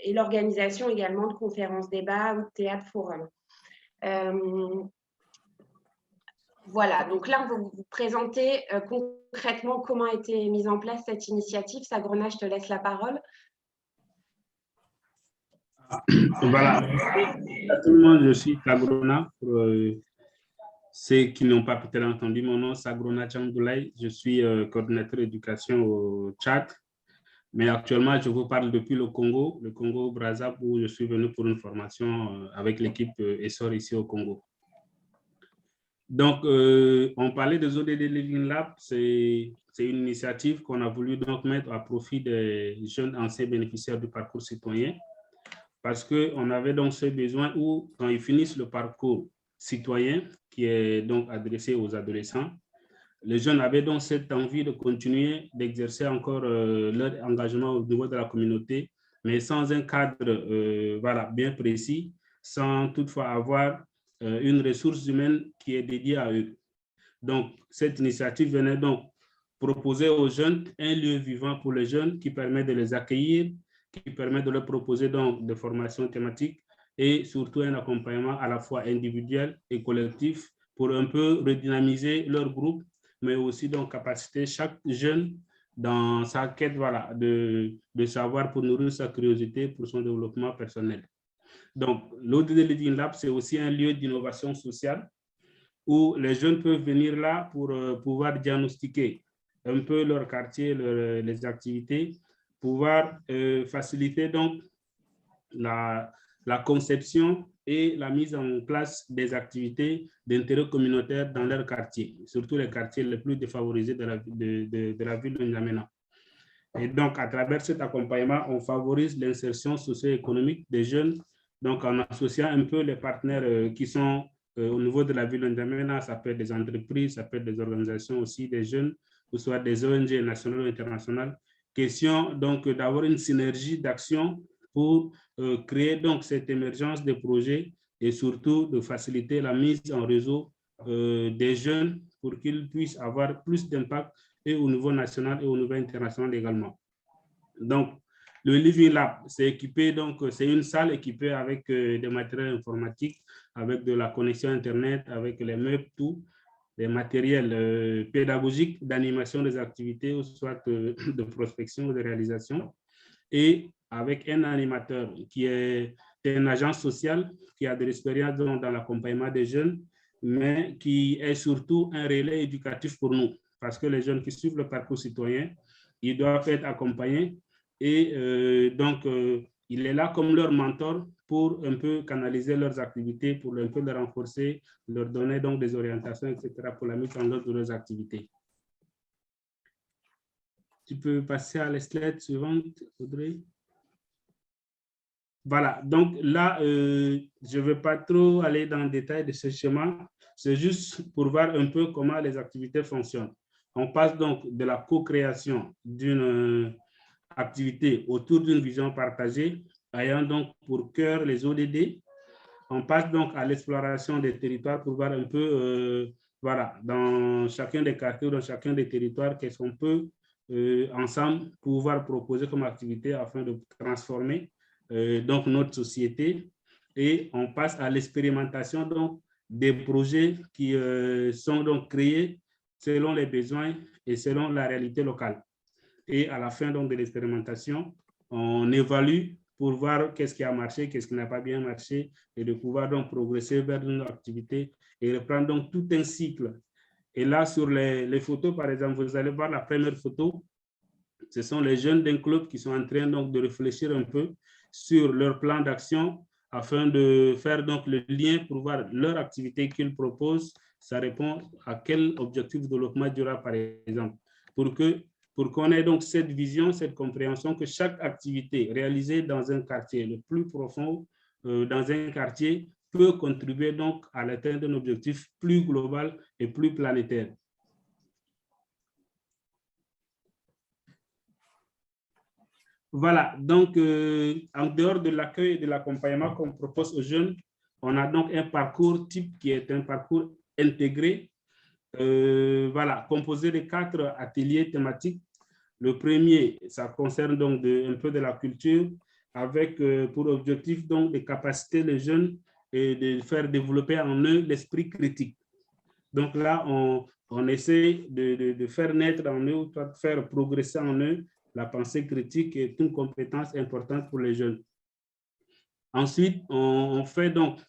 Et l'organisation également de conférences débats ou de théâtre forum. Voilà, donc là, on va vous présenter concrètement comment a été mise en place cette initiative. Sagrona, je te laisse la parole. Voilà, à tout le monde, je suis Sagrona. Pour ceux qui n'ont pas peut-être entendu mon nom, Sagrona Tchandoulaye. Je suis coordinateur éducation au Tchad. Mais actuellement, je vous parle depuis le Congo Brazzaville, où je suis venu pour une formation avec l'équipe ESSOR ici au Congo. Donc, on parlait des ODD Living Lab, c'est une initiative qu'on a voulu donc mettre à profit des jeunes anciens bénéficiaires du parcours citoyen, parce qu'on avait donc ce besoin où, quand ils finissent le parcours citoyen, qui est donc adressé aux adolescents, les jeunes avaient donc cette envie de continuer d'exercer encore leur engagement au niveau de la communauté, mais sans un cadre voilà, bien précis, sans toutefois avoir une ressource humaine qui est dédiée à eux. Donc, cette initiative venait donc proposer aux jeunes un lieu vivant pour les jeunes qui permet de les accueillir, qui permet de leur proposer donc des formations thématiques et surtout un accompagnement à la fois individuel et collectif pour un peu redynamiser leur groupe, mais aussi donc capaciter chaque jeune dans sa quête voilà, de savoir pour nourrir sa curiosité pour son développement personnel. Donc, l'ODD Living Lab, c'est aussi un lieu d'innovation sociale où les jeunes peuvent venir là pour pouvoir diagnostiquer un peu leur quartier, les activités, pouvoir faciliter donc la conception et la mise en place des activités d'intérêt communautaire dans leur quartier, surtout les quartiers les plus défavorisés de la ville de N'Djamena. Et donc, à travers cet accompagnement, on favorise l'insertion socio-économique des jeunes, donc en associant un peu les partenaires qui sont au niveau de la ville de N'Djamena, ça peut être des entreprises, ça peut être des organisations aussi, des jeunes, ou soit des ONG nationales ou internationales. Question donc d'avoir une synergie d'action pour créer donc cette émergence de projets et surtout de faciliter la mise en réseau des jeunes pour qu'ils puissent avoir plus d'impact et au niveau national et au niveau international également. Donc, le Living Lab, c'est équipé, donc c'est une salle équipée avec des matériels informatiques, avec de la connexion Internet, avec les meubles, tout, des matériels pédagogiques d'animation des activités, ou soit de prospection ou de réalisation, et avec un animateur qui est une agence sociale qui a de l'expérience dans l'accompagnement des jeunes, mais qui est surtout un relais éducatif pour nous, parce que les jeunes qui suivent le parcours citoyen, ils doivent être accompagnés et donc il est là comme leur mentor pour un peu canaliser leurs activités, pour un peu les renforcer, leur donner donc des orientations, etc. pour la mise en œuvre de leurs activités. Tu peux passer à la slide suivante, Audrey. Voilà, donc là, je ne vais pas trop aller dans le détail de ce schéma, c'est juste pour voir un peu comment les activités fonctionnent. On passe donc de la co-création d'une activité autour d'une vision partagée, ayant donc pour cœur les ODD. On passe donc à l'exploration des territoires pour voir un peu, voilà, dans chacun des quartiers, dans chacun des territoires, qu'est-ce qu'on peut ensemble pouvoir proposer comme activité afin de transformer donc notre société. Et on passe à l'expérimentation donc des projets qui sont donc créés selon les besoins et selon la réalité locale. Et à la fin donc de l'expérimentation, on évalue pour voir qu'est-ce qui a marché, qu'est-ce qui n'a pas bien marché, et de pouvoir donc progresser vers une activité et reprendre donc tout un cycle. Et là, sur les photos, par exemple, vous allez voir la première photo, ce sont les jeunes d'un club qui sont en train donc de réfléchir un peu sur leur plan d'action afin de faire donc le lien pour voir leur activité qu'ils proposent, ça répond à quel objectif de développement durable, par exemple, pour qu'on ait donc cette vision, cette compréhension que chaque activité réalisée dans un quartier le plus profond, dans un quartier, peut contribuer donc à l'atteinte d'un objectif plus global et plus planétaire. Voilà, donc en dehors de l'accueil et de l'accompagnement qu'on propose aux jeunes, on a donc un parcours type qui est un parcours intégré, voilà, composé de 4 ateliers thématiques. Le premier, ça concerne donc un peu de la culture, avec pour objectif donc de capaciter les jeunes et de faire développer en eux l'esprit critique. Donc là, on essaie de faire naître en eux, de faire progresser en eux la pensée critique est une compétence importante pour les jeunes. Ensuite, on fait donc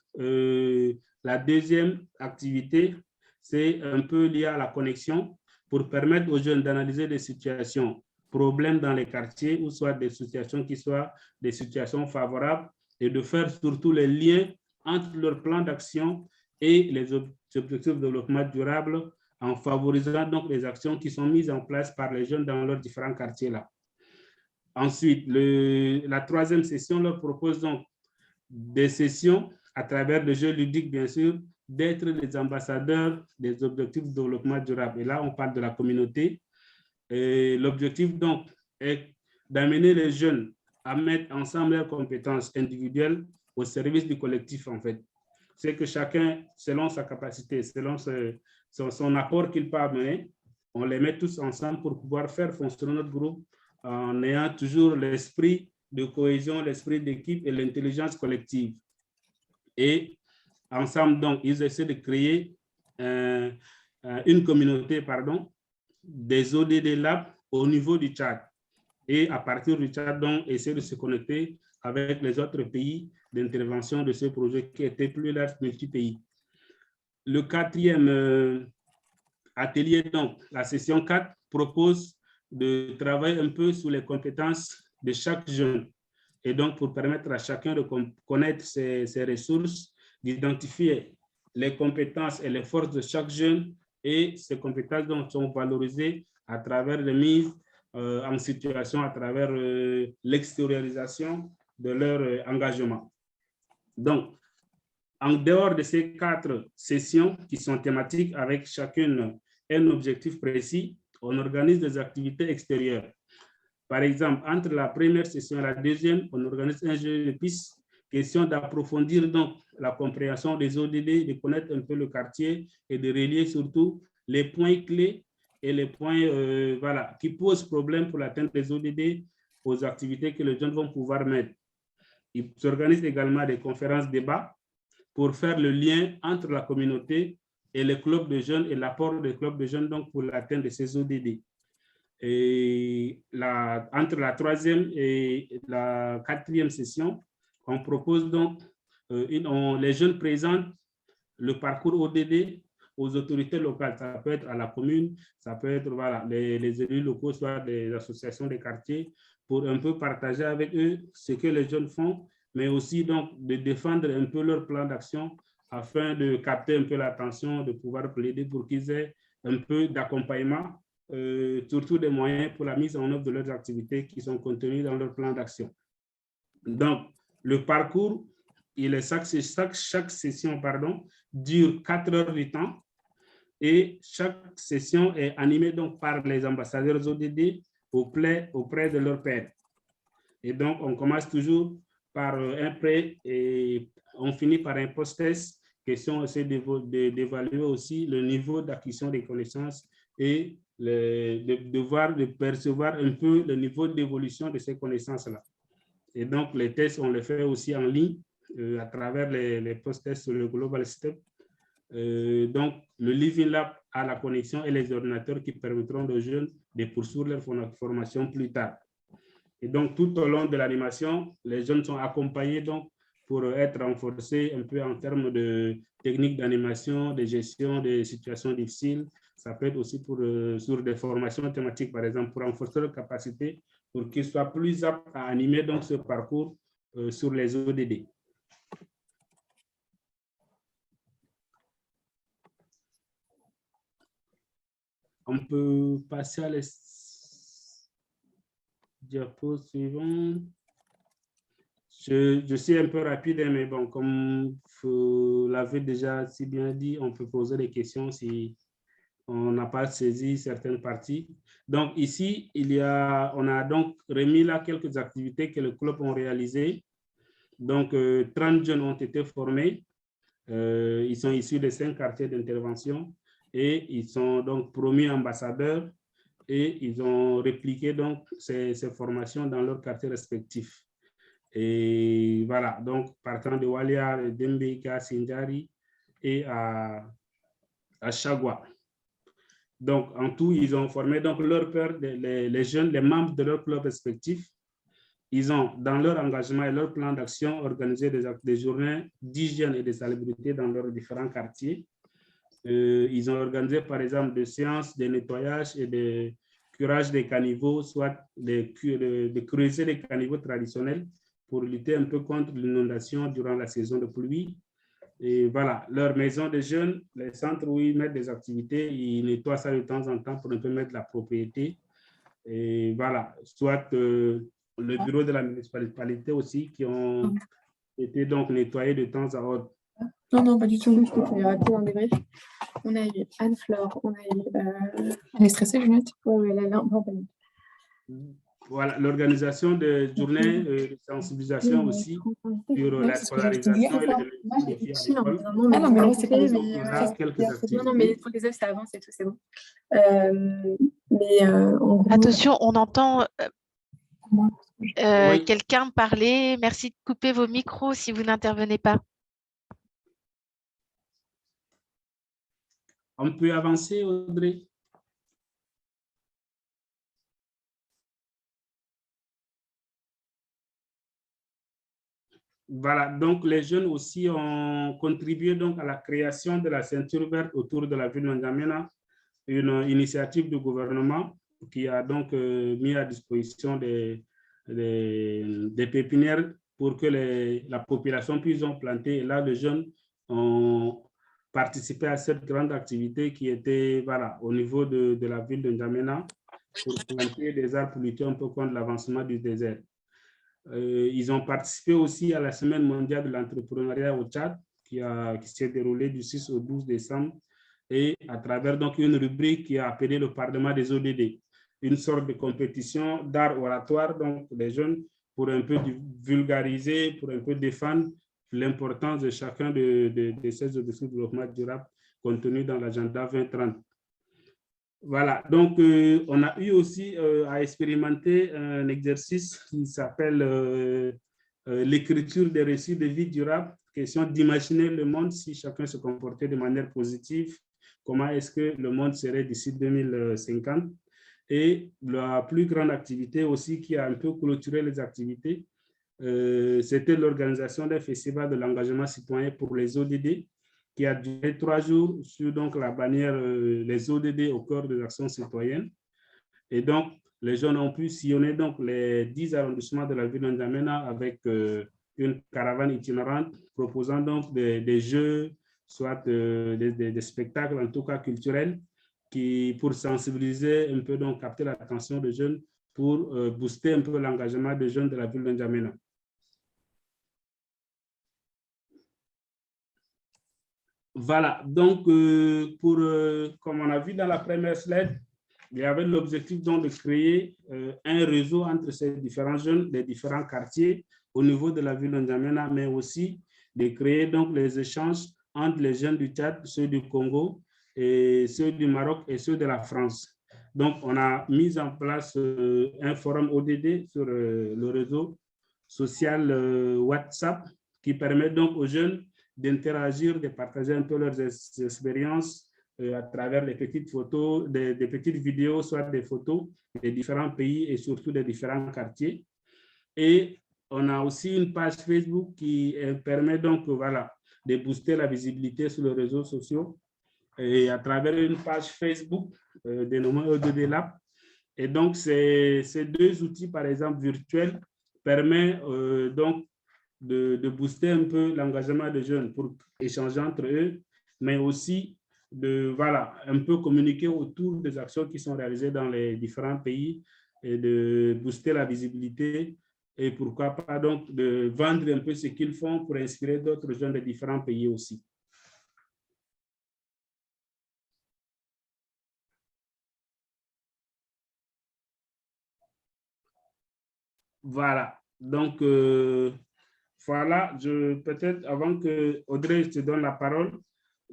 la deuxième activité, c'est un peu lié à la connexion pour permettre aux jeunes d'analyser des situations, problèmes dans les quartiers ou soit des situations qui soient des situations favorables et de faire surtout les liens entre leur plan d'action et les objectifs de développement durable en favorisant donc les actions qui sont mises en place par les jeunes dans leurs différents quartiers là. Ensuite, la troisième session leur propose donc des sessions à travers des jeux ludiques, bien sûr, d'être les ambassadeurs des objectifs de développement durable. Et là, on parle de la communauté. L'objectif donc est d'amener les jeunes à mettre ensemble leurs compétences individuelles au service du collectif, en fait. C'est que chacun, selon sa capacité, selon son apport qu'il peut amener, on les met tous ensemble pour pouvoir faire fonctionner notre groupe en ayant toujours l'esprit de cohésion, l'esprit d'équipe et l'intelligence collective. Et ensemble, donc, ils essaient de créer une communauté, des ODD Lab au niveau du Tchad. Et à partir du Tchad, donc, essayer de se connecter avec les autres pays d'intervention de ce projet qui était plus large, multi-pays. Le quatrième atelier, donc, la session 4, propose de travailler un peu sur les compétences de chaque jeune. Et donc, pour permettre à chacun de connaître ses ressources, d'identifier les compétences et les forces de chaque jeune, et ces compétences donc, sont valorisées à travers les mises en situation, à travers l'extériorisation de leur engagement. Donc, en dehors de ces 4 sessions qui sont thématiques avec chacune un objectif précis, on organise des activités extérieures. Par exemple, entre la première session et la deuxième, on organise un jeu de piste, question d'approfondir donc la compréhension des ODD, de connaître un peu le quartier et de relier surtout les points clés et les points voilà, qui posent problème pour l'atteinte des ODD aux activités que les jeunes vont pouvoir mettre. Il s'organise également des conférences débats pour faire le lien entre la communauté et les clubs de jeunes et l'apport des clubs de jeunes donc pour l'atteinte de ces ODD. Et entre la troisième et la quatrième session, on propose donc, les jeunes présentent le parcours ODD aux autorités locales. Ça peut être à la commune, ça peut être voilà, les élus locaux, soit des associations des quartiers, pour un peu partager avec eux ce que les jeunes font, mais aussi donc de défendre un peu leur plan d'action afin de capter un peu l'attention, de pouvoir plaider pour qu'ils aient un peu d'accompagnement, surtout des moyens pour la mise en œuvre de leurs activités qui sont contenues dans leur plan d'action. Donc, le parcours, chaque session dure 4 heures du temps et chaque session est animée donc par les ambassadeurs ODD auprès de leurs pairs. Et donc, on commence toujours par un pré et on finit par un post-test, question d'évaluer aussi le niveau d'acquisition des connaissances et de percevoir un peu le niveau d'évolution de ces connaissances-là. Et donc, les tests, on les fait aussi en ligne à travers les post-tests sur le Global Step. Donc, le Living Lab a la connexion et les ordinateurs qui permettront aux jeunes de poursuivre leur formation plus tard. Et donc, tout au long de l'animation, les jeunes sont accompagnés donc, pour être renforcés un peu en termes de techniques d'animation, de gestion des situations difficiles. Ça peut être aussi sur des formations thématiques, par exemple, pour renforcer leur capacité pour qu'ils soient plus aptes à animer donc, ce parcours sur les ODD. On peut passer à la diapo suivante. Je suis un peu rapide, mais bon, comme vous l'avez déjà si bien dit, on peut poser des questions si on n'a pas saisi certaines parties. Donc ici, on a donc remis là quelques activités que le club ont réalisées. Donc 30 jeunes ont été formés. Ils sont issus de 5 quartiers d'intervention et ils sont donc promus ambassadeurs et ils ont répliqué donc ces formations dans leurs quartiers respectifs. Et voilà, donc partant de Walia, Dembeka, Sinjari et à Chagua. Donc, en tout, ils ont formé donc les jeunes, les membres de leur club respectif. Ils ont, dans leur engagement et leur plan d'action, organisé des journées d'hygiène et de salubrité dans leurs différents quartiers. Ils ont organisé, par exemple, des séances de nettoyage et de curage des caniveaux, soit de creuser les caniveaux traditionnels pour lutter un peu contre l'inondation durant la saison de pluie. Et voilà, leur maison de jeunes, les centres où ils mettent des activités, ils nettoient ça de temps en temps pour un peu mettre la propriété. Et voilà, soit le bureau de la municipalité aussi, qui ont été donc nettoyés de temps à autre. Non, non, pas du tout. Je te fais rapidement un débrief. On a eu Anne-Flore, on a eu... Elle est stressée, Juliette? Oui, elle est un peu en panique. Voilà, l'organisation de journées de sensibilisation aussi sur la scolarisation et les défis à l'école. Ah non, mais c'est pas quelques activités. Non, mais pour les œufs, ça avance et tout, c'est bon. Mais en gros... Attention, on entend Oui. quelqu'un parler. Merci de couper vos micros si vous n'intervenez pas. On peut avancer, Audrey? Voilà, donc les jeunes aussi ont contribué donc à la création de la ceinture verte autour de la ville de N'Djamena, une initiative du gouvernement qui a donc mis à disposition des pépinières pour que la population puisse en planter. Et là, les jeunes ont participé à cette grande activité qui était voilà, au niveau de la ville de N'Djamena pour planter des arbres pour lutter un peu contre l'avancement du désert. Ils ont participé aussi à la Semaine mondiale de l'entrepreneuriat au Tchad qui s'est déroulée du 6 au 12 décembre et à travers donc une rubrique qui a appelé le Parlement des ODD, une sorte de compétition d'art oratoire, donc les jeunes pour un peu vulgariser, pour un peu défendre l'importance de chacun de ces objectifs de développement durable contenus dans l'agenda 2030. Voilà, donc on a eu aussi à expérimenter un exercice qui s'appelle l'écriture des récits de vie durable, question d'imaginer le monde si chacun se comportait de manière positive, comment est-ce que le monde serait d'ici 2050. Et la plus grande activité aussi qui a un peu clôturé les activités, c'était l'organisation d'un festival de l'engagement citoyen pour les ODD, qui a duré 3 jours sur donc, la bannière les ODD au cœur des actions citoyennes. Et donc, les jeunes ont pu sillonner donc, les 10 arrondissements de la ville de N'Djamena avec une caravane itinérante proposant donc des jeux, soit des spectacles, en tout cas culturels, pour sensibiliser un peu, donc capter l'attention des jeunes pour booster un peu l'engagement des jeunes de la ville de N'Djamena. Voilà, donc comme on a vu dans la première slide, il y avait l'objectif donc de créer un réseau entre ces différents jeunes des différents quartiers au niveau de la ville de N'Djamena, mais aussi de créer donc les échanges entre les jeunes du Tchad, ceux du Congo, et ceux du Maroc et ceux de la France. Donc, on a mis en place un forum ODD sur le réseau social WhatsApp qui permet donc aux jeunes d'interagir, de partager un peu leurs expériences à travers des petites photos, des petites vidéos, soit des photos des différents pays et surtout des différents quartiers. Et on a aussi une page Facebook qui permet donc voilà, de booster la visibilité sur les réseaux sociaux et à travers une page Facebook dénommée ODD Lab. Et donc, ces 2 outils, par exemple, virtuels, permettent donc de booster un peu l'engagement des jeunes pour échanger entre eux, mais aussi de voilà, un peu communiquer autour des actions qui sont réalisées dans les différents pays et de booster la visibilité et pourquoi pas donc de vendre un peu ce qu'ils font pour inspirer d'autres jeunes de différents pays aussi. Voilà. Donc, voilà, peut-être avant que Audrey, je te donne la parole,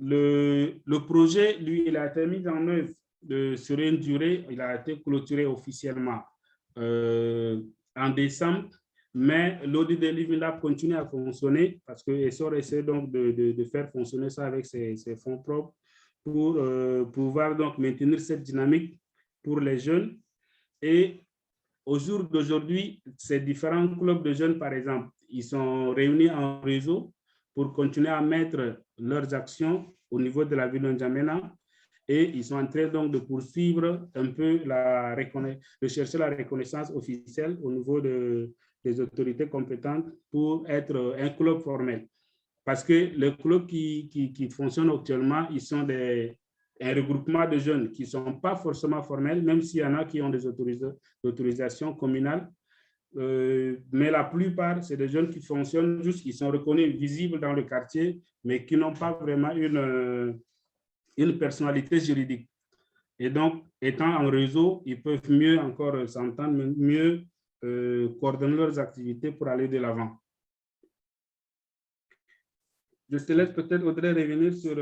le projet, lui, il a été mis en œuvre sur une durée, il a été clôturé officiellement en décembre, mais l'Audi Delivery Lab continue à fonctionner parce que ESSOR essaie donc de faire fonctionner ça avec ses fonds propres pour pouvoir donc maintenir cette dynamique pour les jeunes. Et au jour d'aujourd'hui, ces différents clubs de jeunes, par exemple, ils sont réunis en réseau pour continuer à mettre leurs actions au niveau de la ville de N'Djamena et ils sont en train donc de poursuivre un peu de chercher la reconnaissance officielle au niveau des autorités compétentes pour être un club formel. Parce que les clubs qui fonctionnent actuellement, ils sont un regroupement de jeunes qui ne sont pas forcément formels, même s'il y en a qui ont des autorisations communales. Mais la plupart, c'est des jeunes qui fonctionnent juste, qui sont reconnus, visibles dans le quartier, mais qui n'ont pas vraiment une personnalité juridique. Et donc, étant en réseau, ils peuvent mieux encore s'entendre, mieux coordonner leurs activités pour aller de l'avant. Je te laisse peut-être, Audrey, revenir sur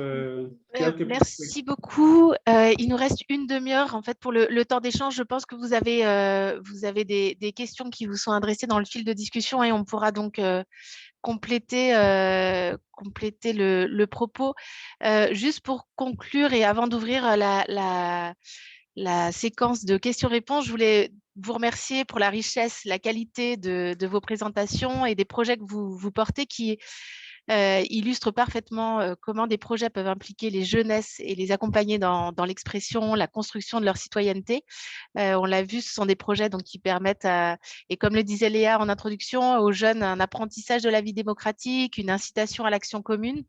quelques... Merci beaucoup. Il nous reste une demi-heure en fait, pour le temps d'échange. Je pense que vous avez des questions qui vous sont adressées dans le fil de discussion et on pourra donc compléter le propos. Juste pour conclure et avant d'ouvrir la séquence de questions-réponses, je voulais vous remercier pour la richesse, la qualité de vos présentations et des projets que vous portez qui illustre parfaitement comment des projets peuvent impliquer les jeunesses et les accompagner dans l'expression, la construction de leur citoyenneté. On l'a vu, ce sont des projets donc, qui permettent, et comme le disait Léa en introduction, aux jeunes un apprentissage de la vie démocratique, une incitation à l'action commune,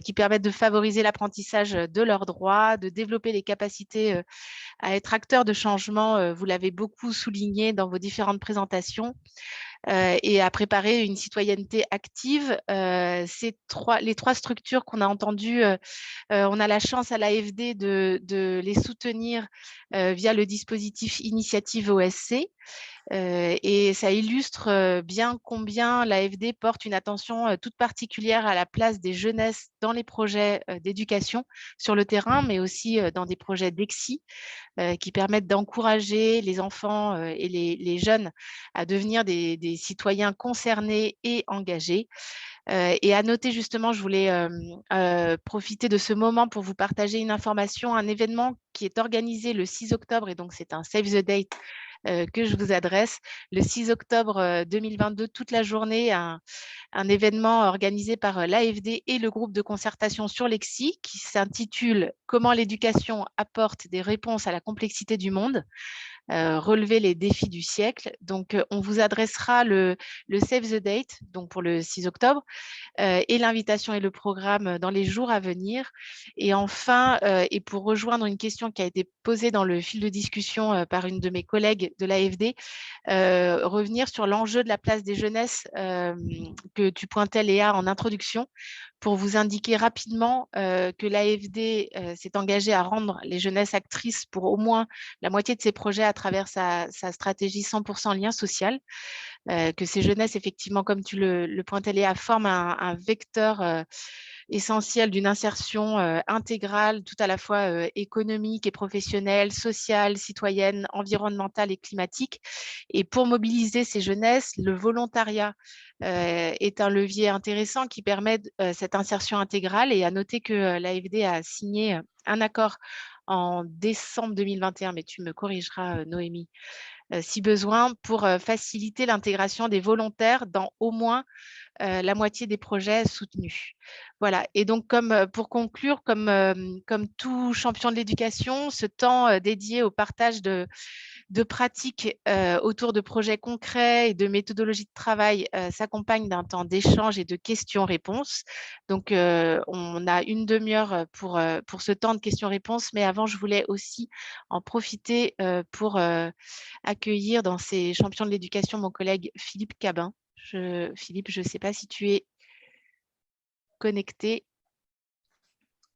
qui permettent de favoriser l'apprentissage de leurs droits, de développer les capacités à être acteurs de changement. Vous l'avez beaucoup souligné dans vos différentes présentations. Et à préparer une citoyenneté active. Les trois structures qu'on a entendues, on a la chance à l'AFD de les soutenir via le dispositif Initiative OSC. Et ça illustre bien combien l'AFD porte une attention toute particulière à la place des jeunesses dans les projets d'éducation sur le terrain, mais aussi dans des projets d'EXI qui permettent d'encourager les enfants et les jeunes à devenir des citoyens concernés et engagés. Et à noter justement, je voulais profiter de ce moment pour vous partager une information, un événement qui est organisé le 6 octobre, et donc c'est un Save the Date que je vous adresse. Le 6 octobre 2022, toute la journée, un événement organisé par l'AFD et le groupe de concertation sur l'EXI qui s'intitule « Comment l'éducation apporte des réponses à la complexité du monde ». Relever les défis du siècle. Donc, on vous adressera le Save the Date, donc pour le 6 octobre, et l'invitation et le programme dans les jours à venir. Et enfin, et pour rejoindre une question qui a été posée dans le fil de discussion par une de mes collègues de l'AFD, revenir sur l'enjeu de la place des jeunesses que tu pointais, Léa, en introduction, pour vous indiquer rapidement que l'AFD s'est engagée à rendre les jeunesses actrices pour au moins la moitié de ses projets à travers sa stratégie 100% lien social, que ces jeunesses, effectivement, comme tu le pointais, Léa, forment un vecteur essentiel d'une insertion intégrale, tout à la fois économique et professionnelle, sociale, citoyenne, environnementale et climatique. Et pour mobiliser ces jeunesses, le volontariat est un levier intéressant qui permet cette insertion intégrale. Et à noter que l'AFD a signé un accord en décembre 2021, mais tu me corrigeras, Noémie, si besoin, pour faciliter l'intégration des volontaires dans au moins la moitié des projets soutenus. Voilà. Et donc, pour conclure, comme tout champion de l'éducation, ce temps dédié au partage de pratiques autour de projets concrets et de méthodologies de travail s'accompagne d'un temps d'échange et de questions-réponses. Donc, on a une demi-heure pour ce temps de questions-réponses, mais avant, je voulais aussi en profiter pour accueillir dans ces champions de l'éducation mon collègue Philippe Cabin. Philippe, je ne sais pas si tu es connecté.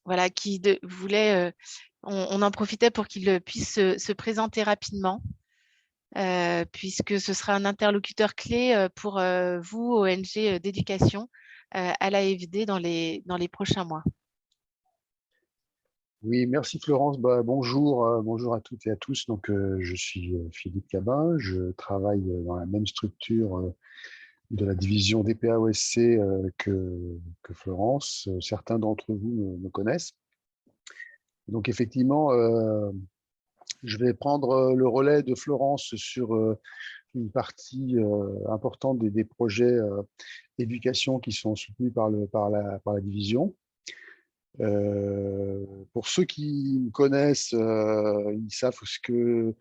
Voilà, qui voulait, on en profitait pour qu'il puisse se présenter rapidement. puisque ce sera un interlocuteur clé pour vous, ONG d'éducation, à l'AFD dans les prochains mois. Oui, merci Florence. Bonjour, bonjour à toutes et à tous. Donc, je suis Philippe Cabin. Je travaille dans la même structure de la division DPA-OSC que Florence. Certains d'entre vous me connaissent. Donc, effectivement, je vais prendre le relais de Florence sur une partie importante des projets éducation qui sont soutenus par la division. Pour ceux qui me connaissent, ils savent que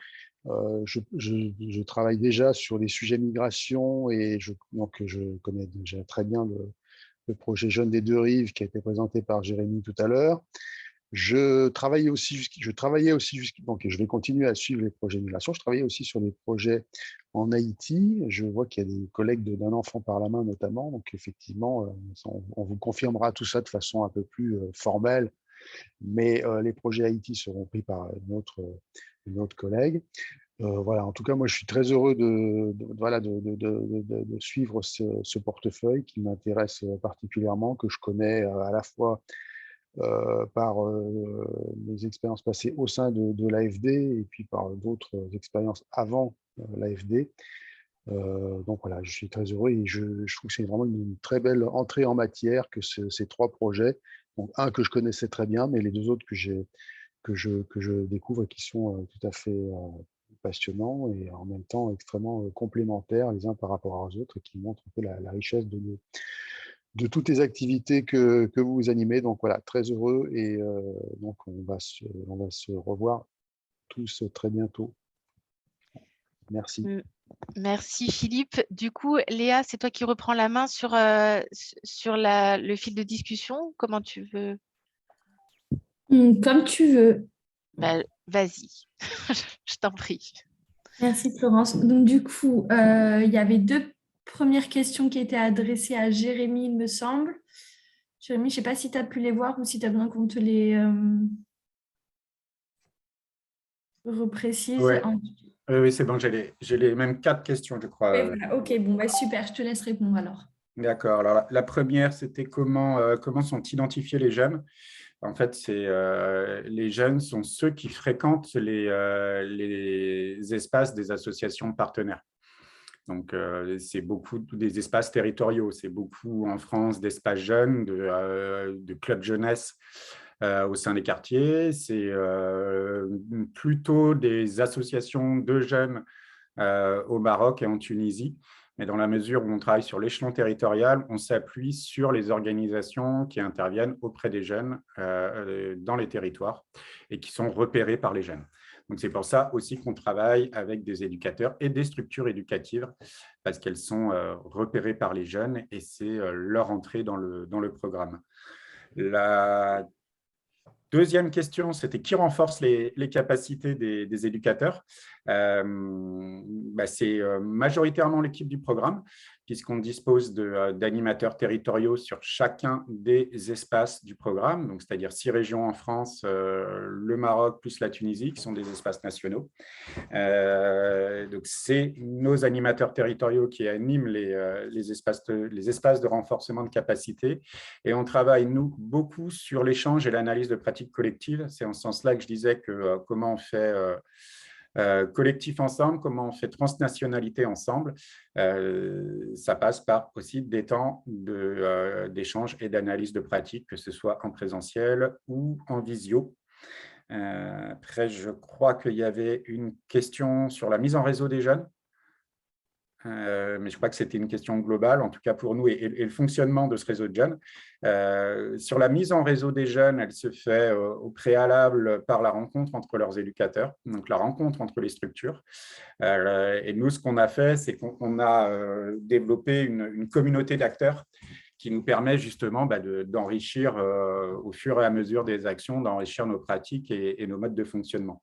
je travaille déjà sur les sujets migration et donc je connais déjà très bien le projet Jeunes des Deux Rives qui a été présenté par Jérémy tout à l'heure. Je travaillais aussi, donc je vais continuer à suivre les projets de migration. Je travaillais aussi sur des projets en Haïti. Je vois qu'il y a des collègues d'un enfant par la main notamment. Donc effectivement, on vous confirmera tout ça de façon un peu plus formelle. Mais les projets Haïti seront pris par une autre collègue. Voilà. En tout cas, moi, je suis très heureux de suivre ce portefeuille qui m'intéresse particulièrement, que je connais à la fois par mes expériences passées au sein de l'AFD et puis par d'autres expériences avant l'AFD. Donc voilà, je suis très heureux et je trouve que c'est vraiment une très belle entrée en matière que ces trois projets. Donc, un que je connaissais très bien, mais les deux autres que je découvre et qui sont tout à fait passionnants et en même temps extrêmement complémentaires les uns par rapport aux autres et qui montrent un peu la richesse de toutes les activités que vous animez. Donc voilà, très heureux et donc on va se revoir tous très bientôt. Merci. Merci Philippe. Du coup, Léa, c'est toi qui reprends la main sur le fil de discussion. Comment tu veux? Comme tu veux. Vas-y, je t'en prie. Merci Florence. Donc du coup, il y avait deux premières questions qui étaient adressées à Jérémy, il me semble. Jérémy, je ne sais pas si tu as pu les voir ou si tu as besoin qu'on te les reprécise. Ouais. Oui, c'est bon, j'ai les mêmes 4 questions, je crois. Ouais, voilà. Ok, bon, super, je te laisse répondre alors. D'accord. Alors, la première, c'était comment sont identifiés les jeunes. En fait, les jeunes sont ceux qui fréquentent les espaces des associations partenaires. Donc, c'est beaucoup des espaces territoriaux. C'est beaucoup en France d'espaces jeunes, de clubs jeunesse au sein des quartiers. C'est plutôt des associations de jeunes au Maroc et en Tunisie. Mais dans la mesure où on travaille sur l'échelon territorial, on s'appuie sur les organisations qui interviennent auprès des jeunes dans les territoires et qui sont repérées par les jeunes. Donc, c'est pour ça aussi qu'on travaille avec des éducateurs et des structures éducatives parce qu'elles sont repérées par les jeunes et c'est leur entrée dans le programme. La deuxième question, c'était qui renforce les capacités des éducateurs. C'est majoritairement l'équipe du programme, puisqu'on dispose d'animateurs territoriaux sur chacun des espaces du programme, donc c'est-à-dire 6 régions en France, le Maroc plus la Tunisie, qui sont des espaces nationaux. Donc c'est nos animateurs territoriaux qui animent les espaces de renforcement de capacité. Et on travaille, nous, beaucoup sur l'échange et l'analyse de pratiques collectives. C'est en ce sens-là que je disais que comment on fait collectif ensemble, comment on fait transnationalité ensemble. Ça passe par aussi des temps d'échange et d'analyse de pratiques, que ce soit en présentiel ou en visio. Après, je crois qu'il y avait une question sur la mise en réseau des jeunes. Mais je crois que c'était une question globale, en tout cas pour nous, et le fonctionnement de ce réseau de jeunes. Sur la mise en réseau des jeunes, elle se fait au préalable par la rencontre entre leurs éducateurs, donc la rencontre entre les structures. Et nous, ce qu'on a fait, c'est qu'on a développé une communauté d'acteurs qui nous permet justement d'enrichir au fur et à mesure des actions, d'enrichir nos pratiques et nos modes de fonctionnement.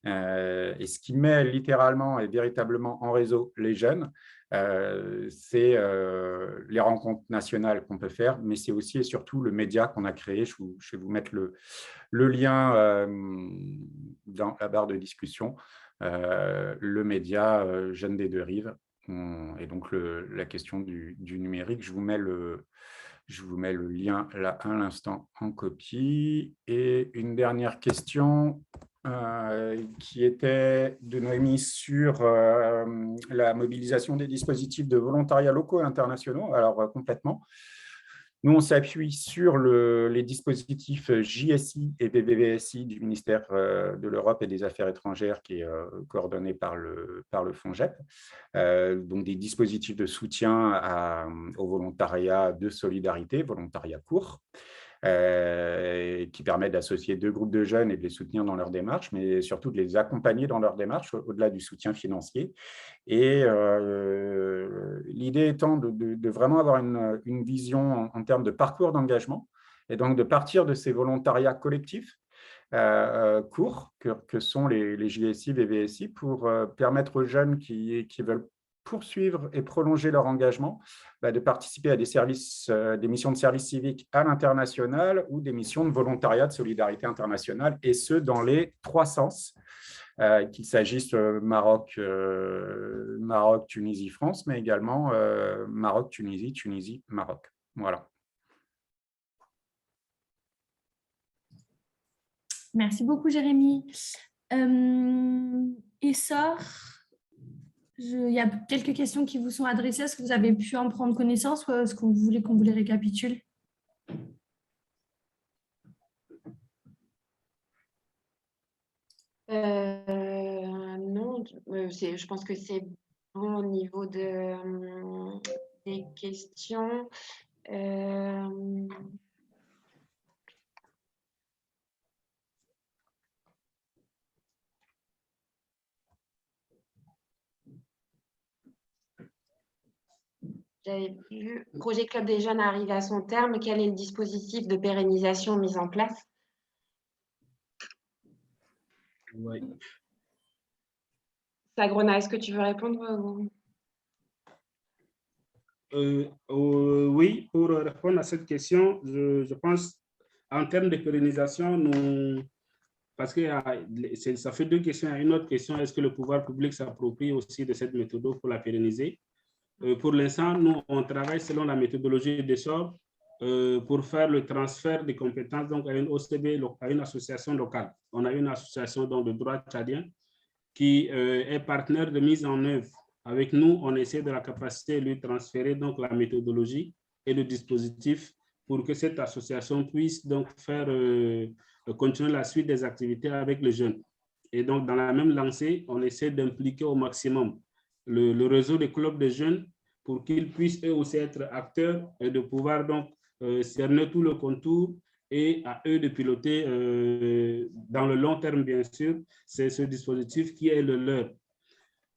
Et ce qui met littéralement et véritablement en réseau les jeunes, c'est les rencontres nationales qu'on peut faire, mais c'est aussi et surtout le média qu'on a créé. Je vais vous mettre le lien dans la barre de discussion. le média Jeunes des Deux Rives. Et donc, la question du numérique, je vous mets le lien là à l'instant en copie. Et une dernière question qui était de Noémie sur la mobilisation des dispositifs de volontariat locaux et internationaux. Alors, complètement. Nous, on s'appuie sur les dispositifs JSI et BBVSI du ministère de l'Europe et des Affaires étrangères qui est coordonné par le FONGEP. Donc, des dispositifs de soutien au volontariat de solidarité, volontariat court, qui permettent d'associer 2 groupes de jeunes et de les soutenir dans leur démarche, mais surtout de les accompagner dans leur démarche au-delà du soutien financier. Et l'idée étant de vraiment avoir une vision en termes de parcours d'engagement et donc de partir de ces volontariats collectifs courts que sont les JSI, VVSI pour permettre aux jeunes qui veulent poursuivre et prolonger leur engagement, de participer à des missions de service civique à l'international ou des missions de volontariat de solidarité internationale, et ce, dans les 3 sens, qu'il s'agisse Maroc, Tunisie, France, mais également Maroc, Tunisie, Tunisie, Maroc. Voilà. Merci beaucoup, Jérémy. Essor, il y a quelques questions qui vous sont adressées. Est-ce que vous avez pu en prendre connaissance ou est-ce que vous voulez qu'on vous les récapitule? Non, je pense que c'est bon au niveau des questions. J'avais vu, le projet Club des jeunes arrive à son terme. Quel est le dispositif de pérennisation mis en place? Oui. Sagrona, est-ce que tu veux répondre? Oui, pour répondre à cette question, je pense en termes de pérennisation, parce que ça fait 2 questions. Il y a une autre question, est-ce que le pouvoir public s'approprie aussi de cette méthode pour la pérenniser? Pour l'instant, nous, on travaille selon la méthodologie d'Essor pour faire le transfert des compétences donc, à une OCB, à une association locale. On a une association donc, de droit tchadien qui est partenaire de mise en œuvre. Avec nous, on essaie de la capacité de lui transférer donc, la méthodologie et le dispositif pour que cette association puisse donc, faire continuer la suite des activités avec les jeunes. Et donc, dans la même lancée, on essaie d'impliquer au maximum le réseau des clubs de jeunes pour qu'ils puissent eux aussi être acteurs et de pouvoir donc cerner tout le contour et à eux de piloter dans le long terme, bien sûr, c'est ce dispositif qui est le leur.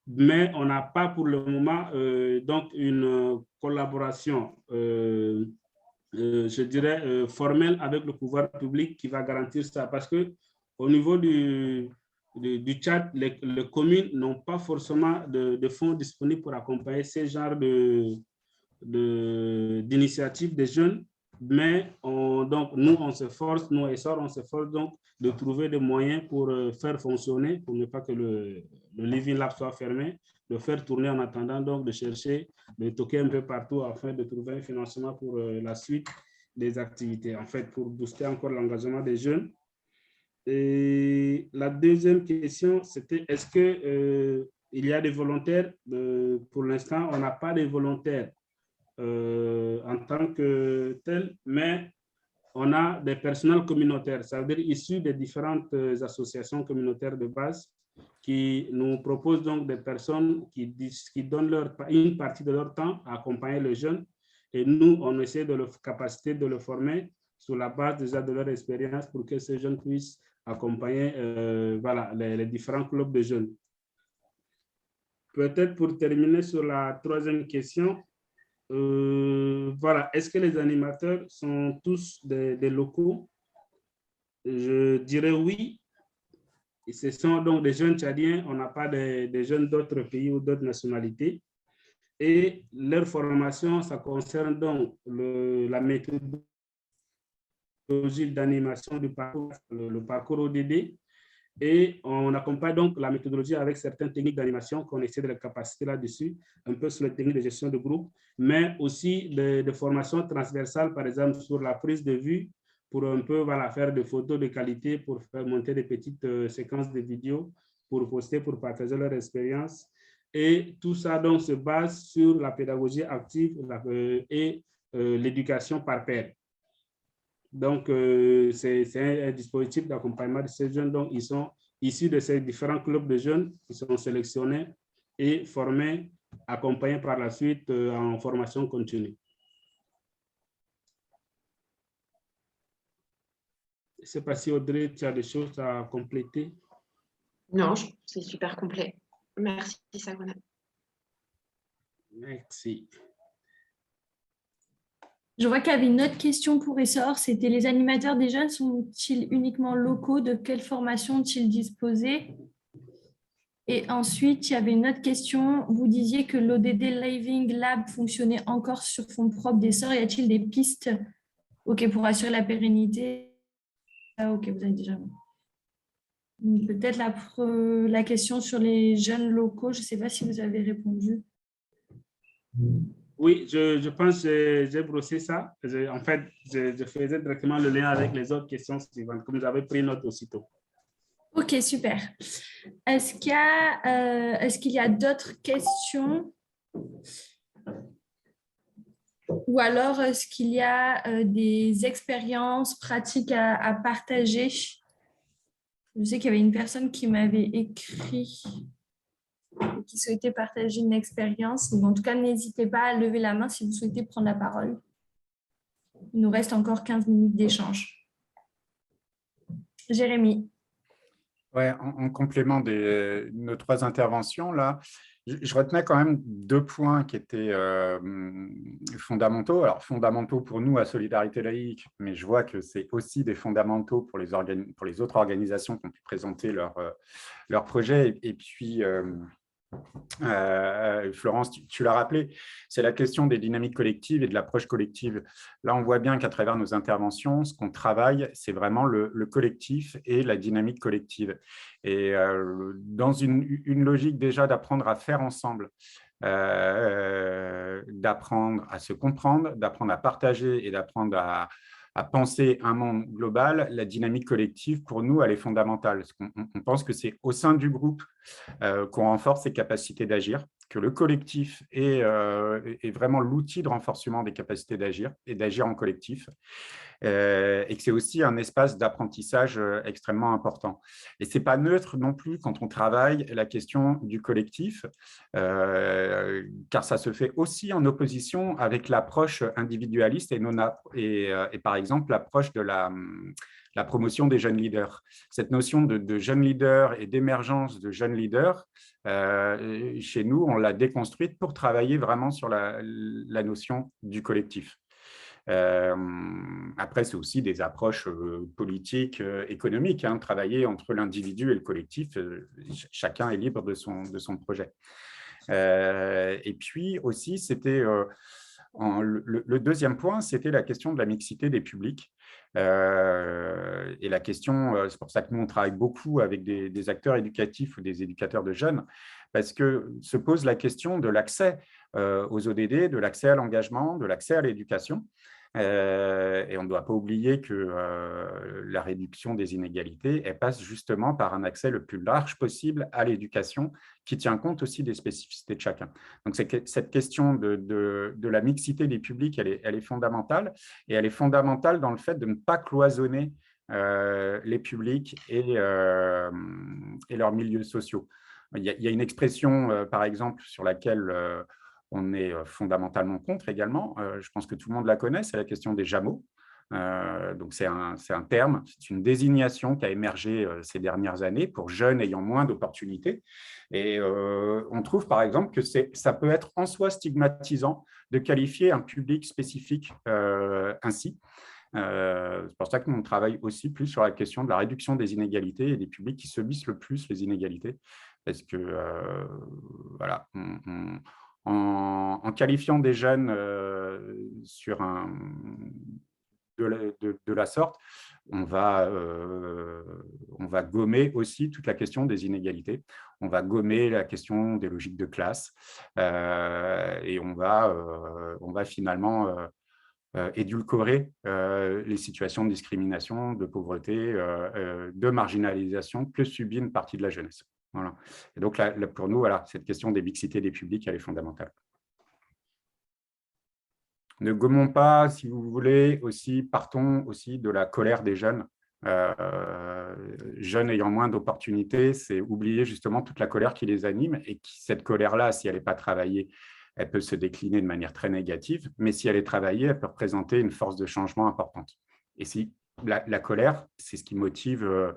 Mais on n'a pas pour le moment donc une collaboration, je dirais, formelle avec le pouvoir public qui va garantir ça. Parce qu'au niveau du Tchad, les communes n'ont pas forcément de fonds disponibles pour accompagner ce genre d'initiatives des jeunes. Mais donc, nous, on s'efforce, nous, Essor, on s'efforce donc de trouver des moyens pour faire fonctionner, pour ne pas que le Living Lab soit fermé, de faire tourner en attendant, donc de chercher, de toquer un peu partout afin de trouver un financement pour la suite des activités, en fait, pour booster encore l'engagement des jeunes. Et la deuxième question, c'était est-ce qu'il y a des volontaires? Pour l'instant, on n'a pas de volontaires en tant que tel, mais on a des personnels communautaires, ça veut dire issus des différentes associations communautaires de base qui nous proposent donc des personnes qui donnent une partie de leur temps à accompagner les jeunes. Et nous, on essaie de leur capacité de le former sur la base déjà de leur expérience pour que ces jeunes puissent accompagner voilà, les différents clubs de jeunes. Peut-être pour terminer sur la troisième question, voilà, est-ce que les animateurs sont tous des locaux? Je dirais oui. Et ce sont donc des jeunes tchadiens, on n'a pas des jeunes d'autres pays ou d'autres nationalités. Et leur formation, ça concerne donc la méthodologie d'animation du parcours, le parcours ODD. Et on accompagne donc la méthodologie avec certaines techniques d'animation qu'on essaie de les capaciter là-dessus, un peu sur les techniques de gestion de groupe, mais aussi de formations transversales, par exemple sur la prise de vue, pour un peu faire des photos de qualité, pour faire monter des petites séquences de vidéos, pour poster, pour partager leur expérience. Et tout ça donc se base sur la pédagogie active et l'éducation par pair. Donc, c'est un dispositif d'accompagnement de ces jeunes. Donc, ils sont issus de ces différents clubs de jeunes qui sont sélectionnés et formés, accompagnés par la suite en formation continue. Je ne sais pas si Audrey, tu as des choses à compléter. Non, c'est super complet. Merci, Sagrona. Merci. Je vois qu'il y avait une autre question pour Essor, c'était les animateurs des jeunes sont-ils uniquement locaux? De quelle formation ont-ils disposé? Et ensuite, il y avait une autre question. Vous disiez que l'ODD Living Lab fonctionnait encore sur fonds propres d'Essor. Y a-t-il des pistes pour assurer la pérennité? Ah, ok, vous avez déjà. Peut-être la question sur les jeunes locaux. Je ne sais pas si vous avez répondu. Oui, je pense que j'ai brossé ça. En fait, je faisais directement le lien avec les autres questions suivantes, comme j'avais pris note aussitôt. Ok, super. Est-ce qu'il y a d'autres questions? Ou alors, est-ce qu'il y a des expériences pratiques à partager? Je sais qu'il y avait une personne qui m'avait écrit qui souhaitait partager une expérience. Donc, en tout cas, n'hésitez pas à lever la main si vous souhaitez prendre la parole. Il nous reste encore 15 minutes d'échange. Jérémy. Ouais, en complément de nos 3 interventions, là, je retenais quand même 2 points qui étaient fondamentaux. Alors, fondamentaux pour nous à Solidarité Laïque, mais je vois que c'est aussi des fondamentaux pour les autres organisations qui ont pu présenter leur projet. Et puis, Florence, tu l'as rappelé, c'est la question des dynamiques collectives et de l'approche collective. Là, on voit bien qu'à travers nos interventions, ce qu'on travaille, c'est vraiment le collectif et la dynamique collective. Et dans une logique déjà d'apprendre à faire ensemble, d'apprendre à se comprendre, d'apprendre à partager et d'apprendre à penser un monde global, la dynamique collective, pour nous, elle est fondamentale. On pense que c'est au sein du groupe qu'on renforce ses capacités d'agir, que le collectif est vraiment l'outil de renforcement des capacités d'agir et d'agir en collectif, et que c'est aussi un espace d'apprentissage extrêmement important. Et ce n'est pas neutre non plus quand on travaille la question du collectif, car ça se fait aussi en opposition avec l'approche individualiste et par exemple l'approche de la promotion des jeunes leaders. Cette notion de jeunes leaders et d'émergence de jeunes leaders, chez nous, on l'a déconstruite pour travailler vraiment sur la notion du collectif. Après, c'est aussi des approches politiques, économiques, hein, travailler entre l'individu et le collectif. Chacun est libre de son projet. Et puis aussi, c'était le deuxième point, c'était la question de la mixité des publics. Et la question, c'est pour ça que nous, on travaille beaucoup avec des acteurs éducatifs ou des éducateurs de jeunes, parce que se pose la question de l'accès aux ODD, de l'accès à l'engagement, de l'accès à l'éducation. Et on ne doit pas oublier que la réduction des inégalités, elle passe justement par un accès le plus large possible à l'éducation qui tient compte aussi des spécificités de chacun. Donc, cette question de la mixité des publics, elle est fondamentale, et elle est fondamentale dans le fait de ne pas cloisonner les publics et leurs milieux sociaux. Il y a une expression, par exemple, sur laquelle on est fondamentalement contre également. Je pense que tout le monde la connaît, c'est la question des JAMO. Donc, c'est un terme, c'est une désignation qui a émergé ces dernières années pour jeunes ayant moins d'opportunités. Et on trouve, par exemple, que ça peut être en soi stigmatisant de qualifier un public spécifique ainsi. C'est pour ça que nous, on travaille aussi plus sur la question de la réduction des inégalités et des publics qui subissent le plus les inégalités. Parce que, voilà, en qualifiant des jeunes sur de la sorte, on va gommer aussi toute la question des inégalités. On va gommer la question des logiques de classe et on va finalement édulcorer les situations de discrimination, de pauvreté, de marginalisation que subit une partie de la jeunesse. Voilà. Et donc, là, pour nous, voilà, cette question des mixités des publics, elle est fondamentale. Ne gommons pas, si vous voulez, partons aussi de la colère des jeunes. Jeunes ayant moins d'opportunités, c'est oublier justement toute la colère qui les anime et cette colère-là, si elle n'est pas travaillée, elle peut se décliner de manière très négative, mais si elle est travaillée, elle peut représenter une force de changement importante. Et si la colère, c'est ce qui motive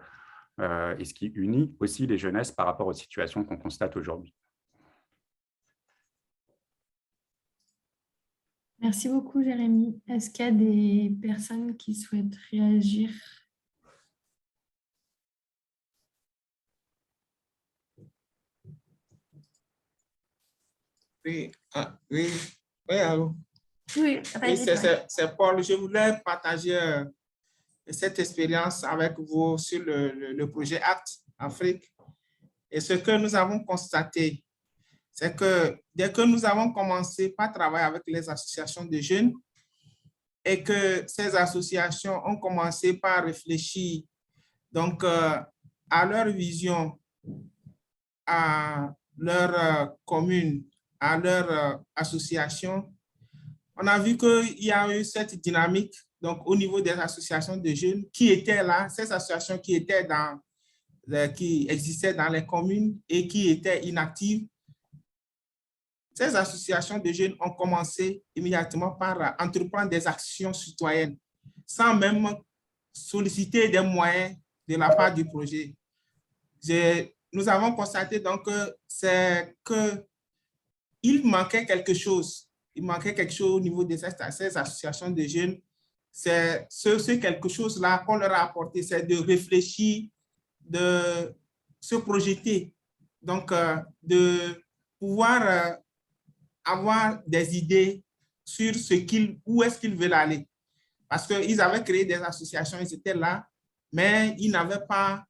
et ce qui unit aussi les jeunesses par rapport aux situations qu'on constate aujourd'hui. Merci beaucoup, Jérémy. Est-ce qu'il y a des personnes qui souhaitent réagir? Oui, oui, allô. Oui, c'est Paul. Je voulais partager cette expérience avec vous sur le projet ACT Afrique. Et ce que nous avons constaté, c'est que dès que nous avons commencé par travailler avec les associations de jeunes et que ces associations ont commencé par réfléchir donc, à leur vision, à leur commune, à leur association, on a vu qu'il y a eu cette dynamique donc, au niveau des associations de jeunes qui étaient là, ces associations qui existaient dans les communes et qui étaient inactives. Ces associations de jeunes ont commencé immédiatement par entreprendre des actions citoyennes sans même solliciter des moyens de la part du projet. Nous avons constaté donc qu'il manquait quelque chose. Il manquait quelque chose au niveau de ces associations de jeunes. C'est quelque chose-là qu'on leur a apporté, c'est de réfléchir, de se projeter, donc de pouvoir avoir des idées sur où est-ce qu'ils veulent aller. Parce qu'ils avaient créé des associations, ils étaient là, mais ils n'avaient pas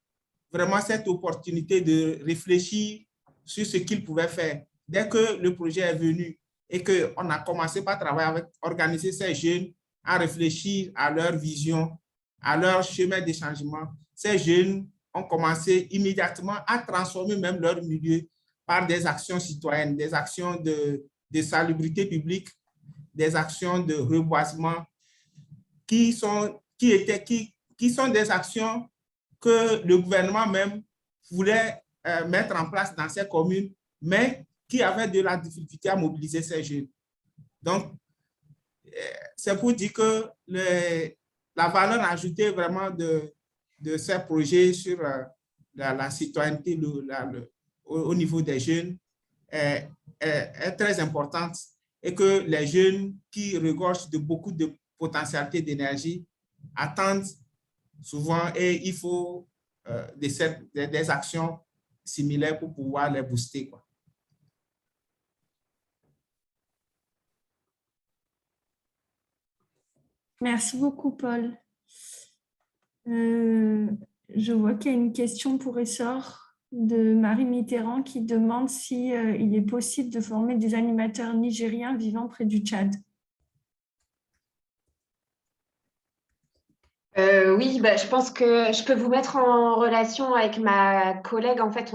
vraiment cette opportunité de réfléchir sur ce qu'ils pouvaient faire. Dès que le projet est venu et qu'on a commencé par travailler organiser ces jeunes à réfléchir à leur vision, à leur chemin de changement, ces jeunes ont commencé immédiatement à transformer même leur milieu par des actions citoyennes, des actions de salubrité publique, des actions de reboisement qui sont des actions que le gouvernement même voulait mettre en place dans ces communes, mais qui avaient de la difficulté à mobiliser ces jeunes. Donc, c'est pour dire que la valeur ajoutée vraiment de ces projets sur la citoyenneté au niveau des jeunes est très importante et que les jeunes qui regorgent de beaucoup de potentialité d'énergie attendent souvent et il faut des actions similaires pour pouvoir les booster, quoi. Merci beaucoup, Paul. Je vois qu'il y a une question pour Essor de Marie Mitterrand qui demande si il est possible de former des animateurs nigériens vivant près du Tchad. Oui, je pense que je peux vous mettre en relation avec ma collègue. En fait,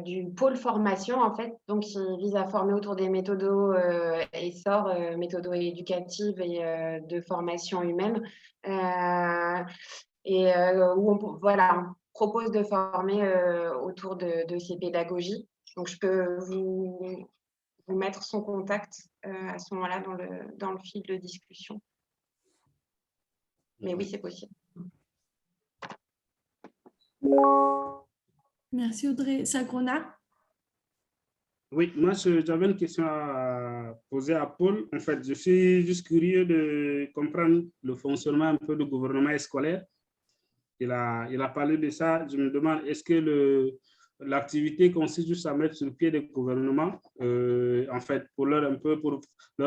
du pôle formation, en fait, donc qui vise à former autour des méthodos Essor, méthodos éducatives et de formation humaine. Où on propose de former autour de ces pédagogies. Donc, je peux vous mettre son contact à ce moment-là dans le fil de discussion. Mais oui, c'est possible. Merci Audrey. Sagrona? Oui, moi j'avais une question à poser à Paul. En fait, je suis juste curieux de comprendre le fonctionnement un peu du gouvernement scolaire. Il a parlé de ça. Je me demande, est-ce que l'activité consiste juste à mettre sur pied des gouvernements, en fait, pour leur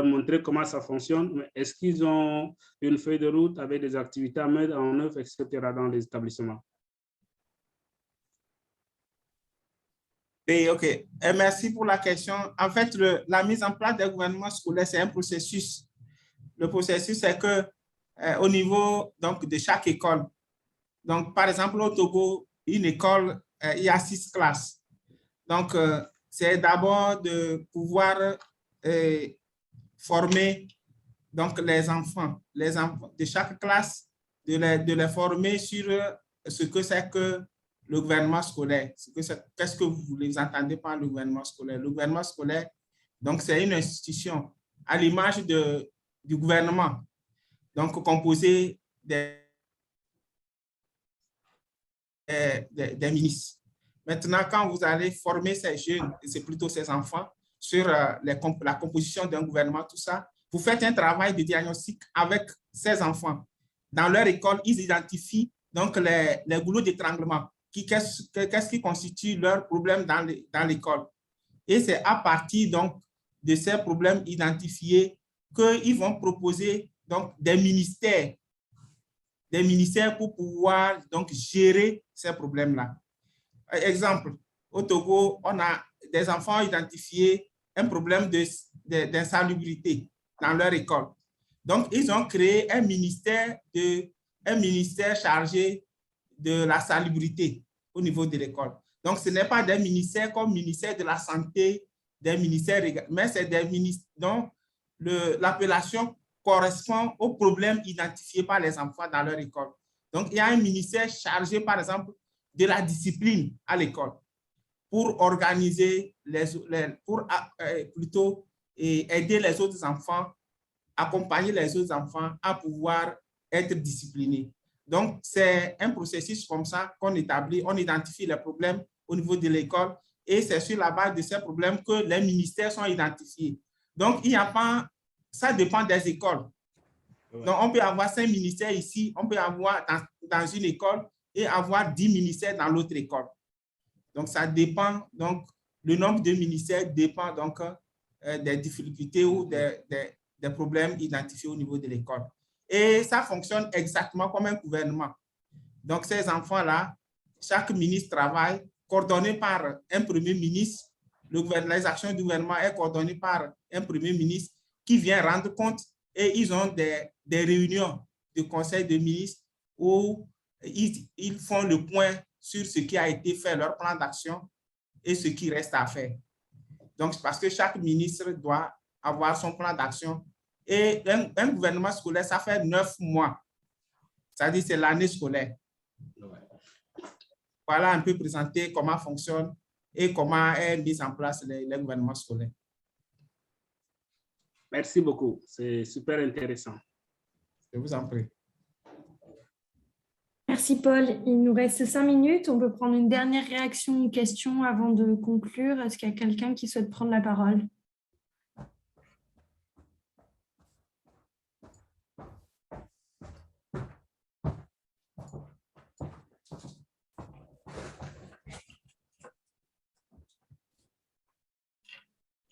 montrer comment ça fonctionne. Mais est-ce qu'ils ont une feuille de route avec des activités à mettre en œuvre, etc., dans les établissements? Et, OK. Et merci pour la question. En fait, la mise en place des gouvernements scolaires, c'est un processus. Le processus, c'est que au niveau donc, de chaque école, donc, par exemple, au Togo, une école, il y a 6 classes. Donc, c'est d'abord de pouvoir former donc, les enfants de chaque classe, de les former sur ce que c'est que le gouvernement scolaire. Qu'est-ce que vous entendez par le gouvernement scolaire? Le gouvernement scolaire, donc, c'est une institution à l'image du gouvernement, donc composé des ministres. Maintenant, quand vous allez former ces jeunes, c'est plutôt ces enfants, sur la composition d'un gouvernement, tout ça, vous faites un travail de diagnostic avec ces enfants. Dans leur école, ils identifient donc les goulots d'étranglement. Qu'est-ce qui constitue leurs problèmes dans l'école? Et c'est à partir donc de ces problèmes identifiés qu'ils vont proposer donc des ministères pour pouvoir donc gérer ces problèmes-là. Exemple, au Togo, on a des enfants identifié un problème d'insalubrité dans leur école. Donc, ils ont créé un ministère chargé de la salubrité au niveau de l'école. Donc, ce n'est pas des ministères comme le ministère de la Santé, des ministères, mais c'est des ministères dont l'appellation correspond aux problèmes identifiés par les enfants dans leur école. Donc, il y a un ministère chargé, par exemple, de la discipline à l'école pour organiser, plutôt aider les autres enfants, accompagner les autres enfants à pouvoir être disciplinés. Donc, c'est un processus comme ça qu'on établit, on identifie les problèmes au niveau de l'école et c'est sur la base de ces problèmes que les ministères sont identifiés. Donc, il n'y a pas, ça dépend des écoles. Ouais. Donc, on peut avoir 5 ministères ici, on peut avoir dans une école et avoir 10 ministères dans l'autre école. Donc, ça dépend, donc, le nombre de ministères dépend donc des difficultés ou des problèmes identifiés au niveau de l'école. Et ça fonctionne exactement comme un gouvernement. Donc, ces enfants-là, chaque ministre travaille coordonné par un premier ministre. Les actions du gouvernement sont coordonnées par un premier ministre qui vient rendre compte et ils ont des réunions de conseil de ministres où ils font le point sur ce qui a été fait, leur plan d'action et ce qui reste à faire. Donc, parce que chaque ministre doit avoir son plan d'action. Et un gouvernement scolaire, ça fait 9 mois. C'est-à-dire c'est l'année scolaire. Voilà un peu présenter comment fonctionne et comment est mis en place les gouvernements scolaires. Merci beaucoup. C'est super intéressant. Je vous en prie. Merci Paul. Il nous reste 5 minutes. On peut prendre une dernière réaction ou question avant de conclure. Est-ce qu'il y a quelqu'un qui souhaite prendre la parole?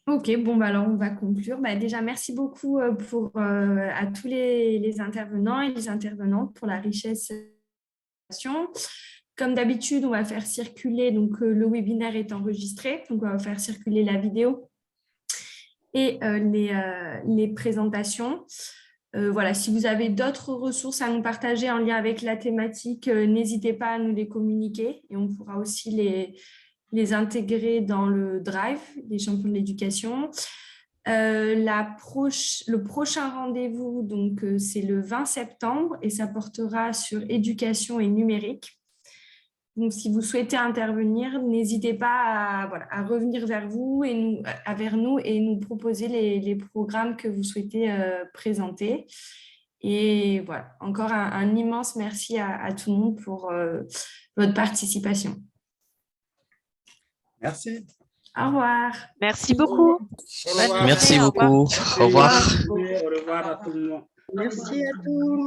Ok, bon, bah alors on va conclure. Bah, déjà, merci beaucoup à tous les intervenants et les intervenantes pour la richesse. Comme d'habitude, on va faire circuler, donc le webinaire est enregistré, donc on va faire circuler la vidéo et les présentations. Voilà, si vous avez d'autres ressources à nous partager en lien avec la thématique, n'hésitez pas à nous les communiquer et on pourra aussi les intégrer dans le Drive, les champions de l'éducation. Le prochain rendez-vous, donc, c'est le 20 septembre et ça portera sur éducation et numérique. Donc, si vous souhaitez intervenir, n'hésitez pas à revenir vers nous et nous proposer les programmes que vous souhaitez présenter. Et voilà, encore un immense merci à tout le monde pour votre participation. Merci. Au revoir. Merci beaucoup. Merci beaucoup. Au revoir. Au revoir à tout le monde. Merci à tous.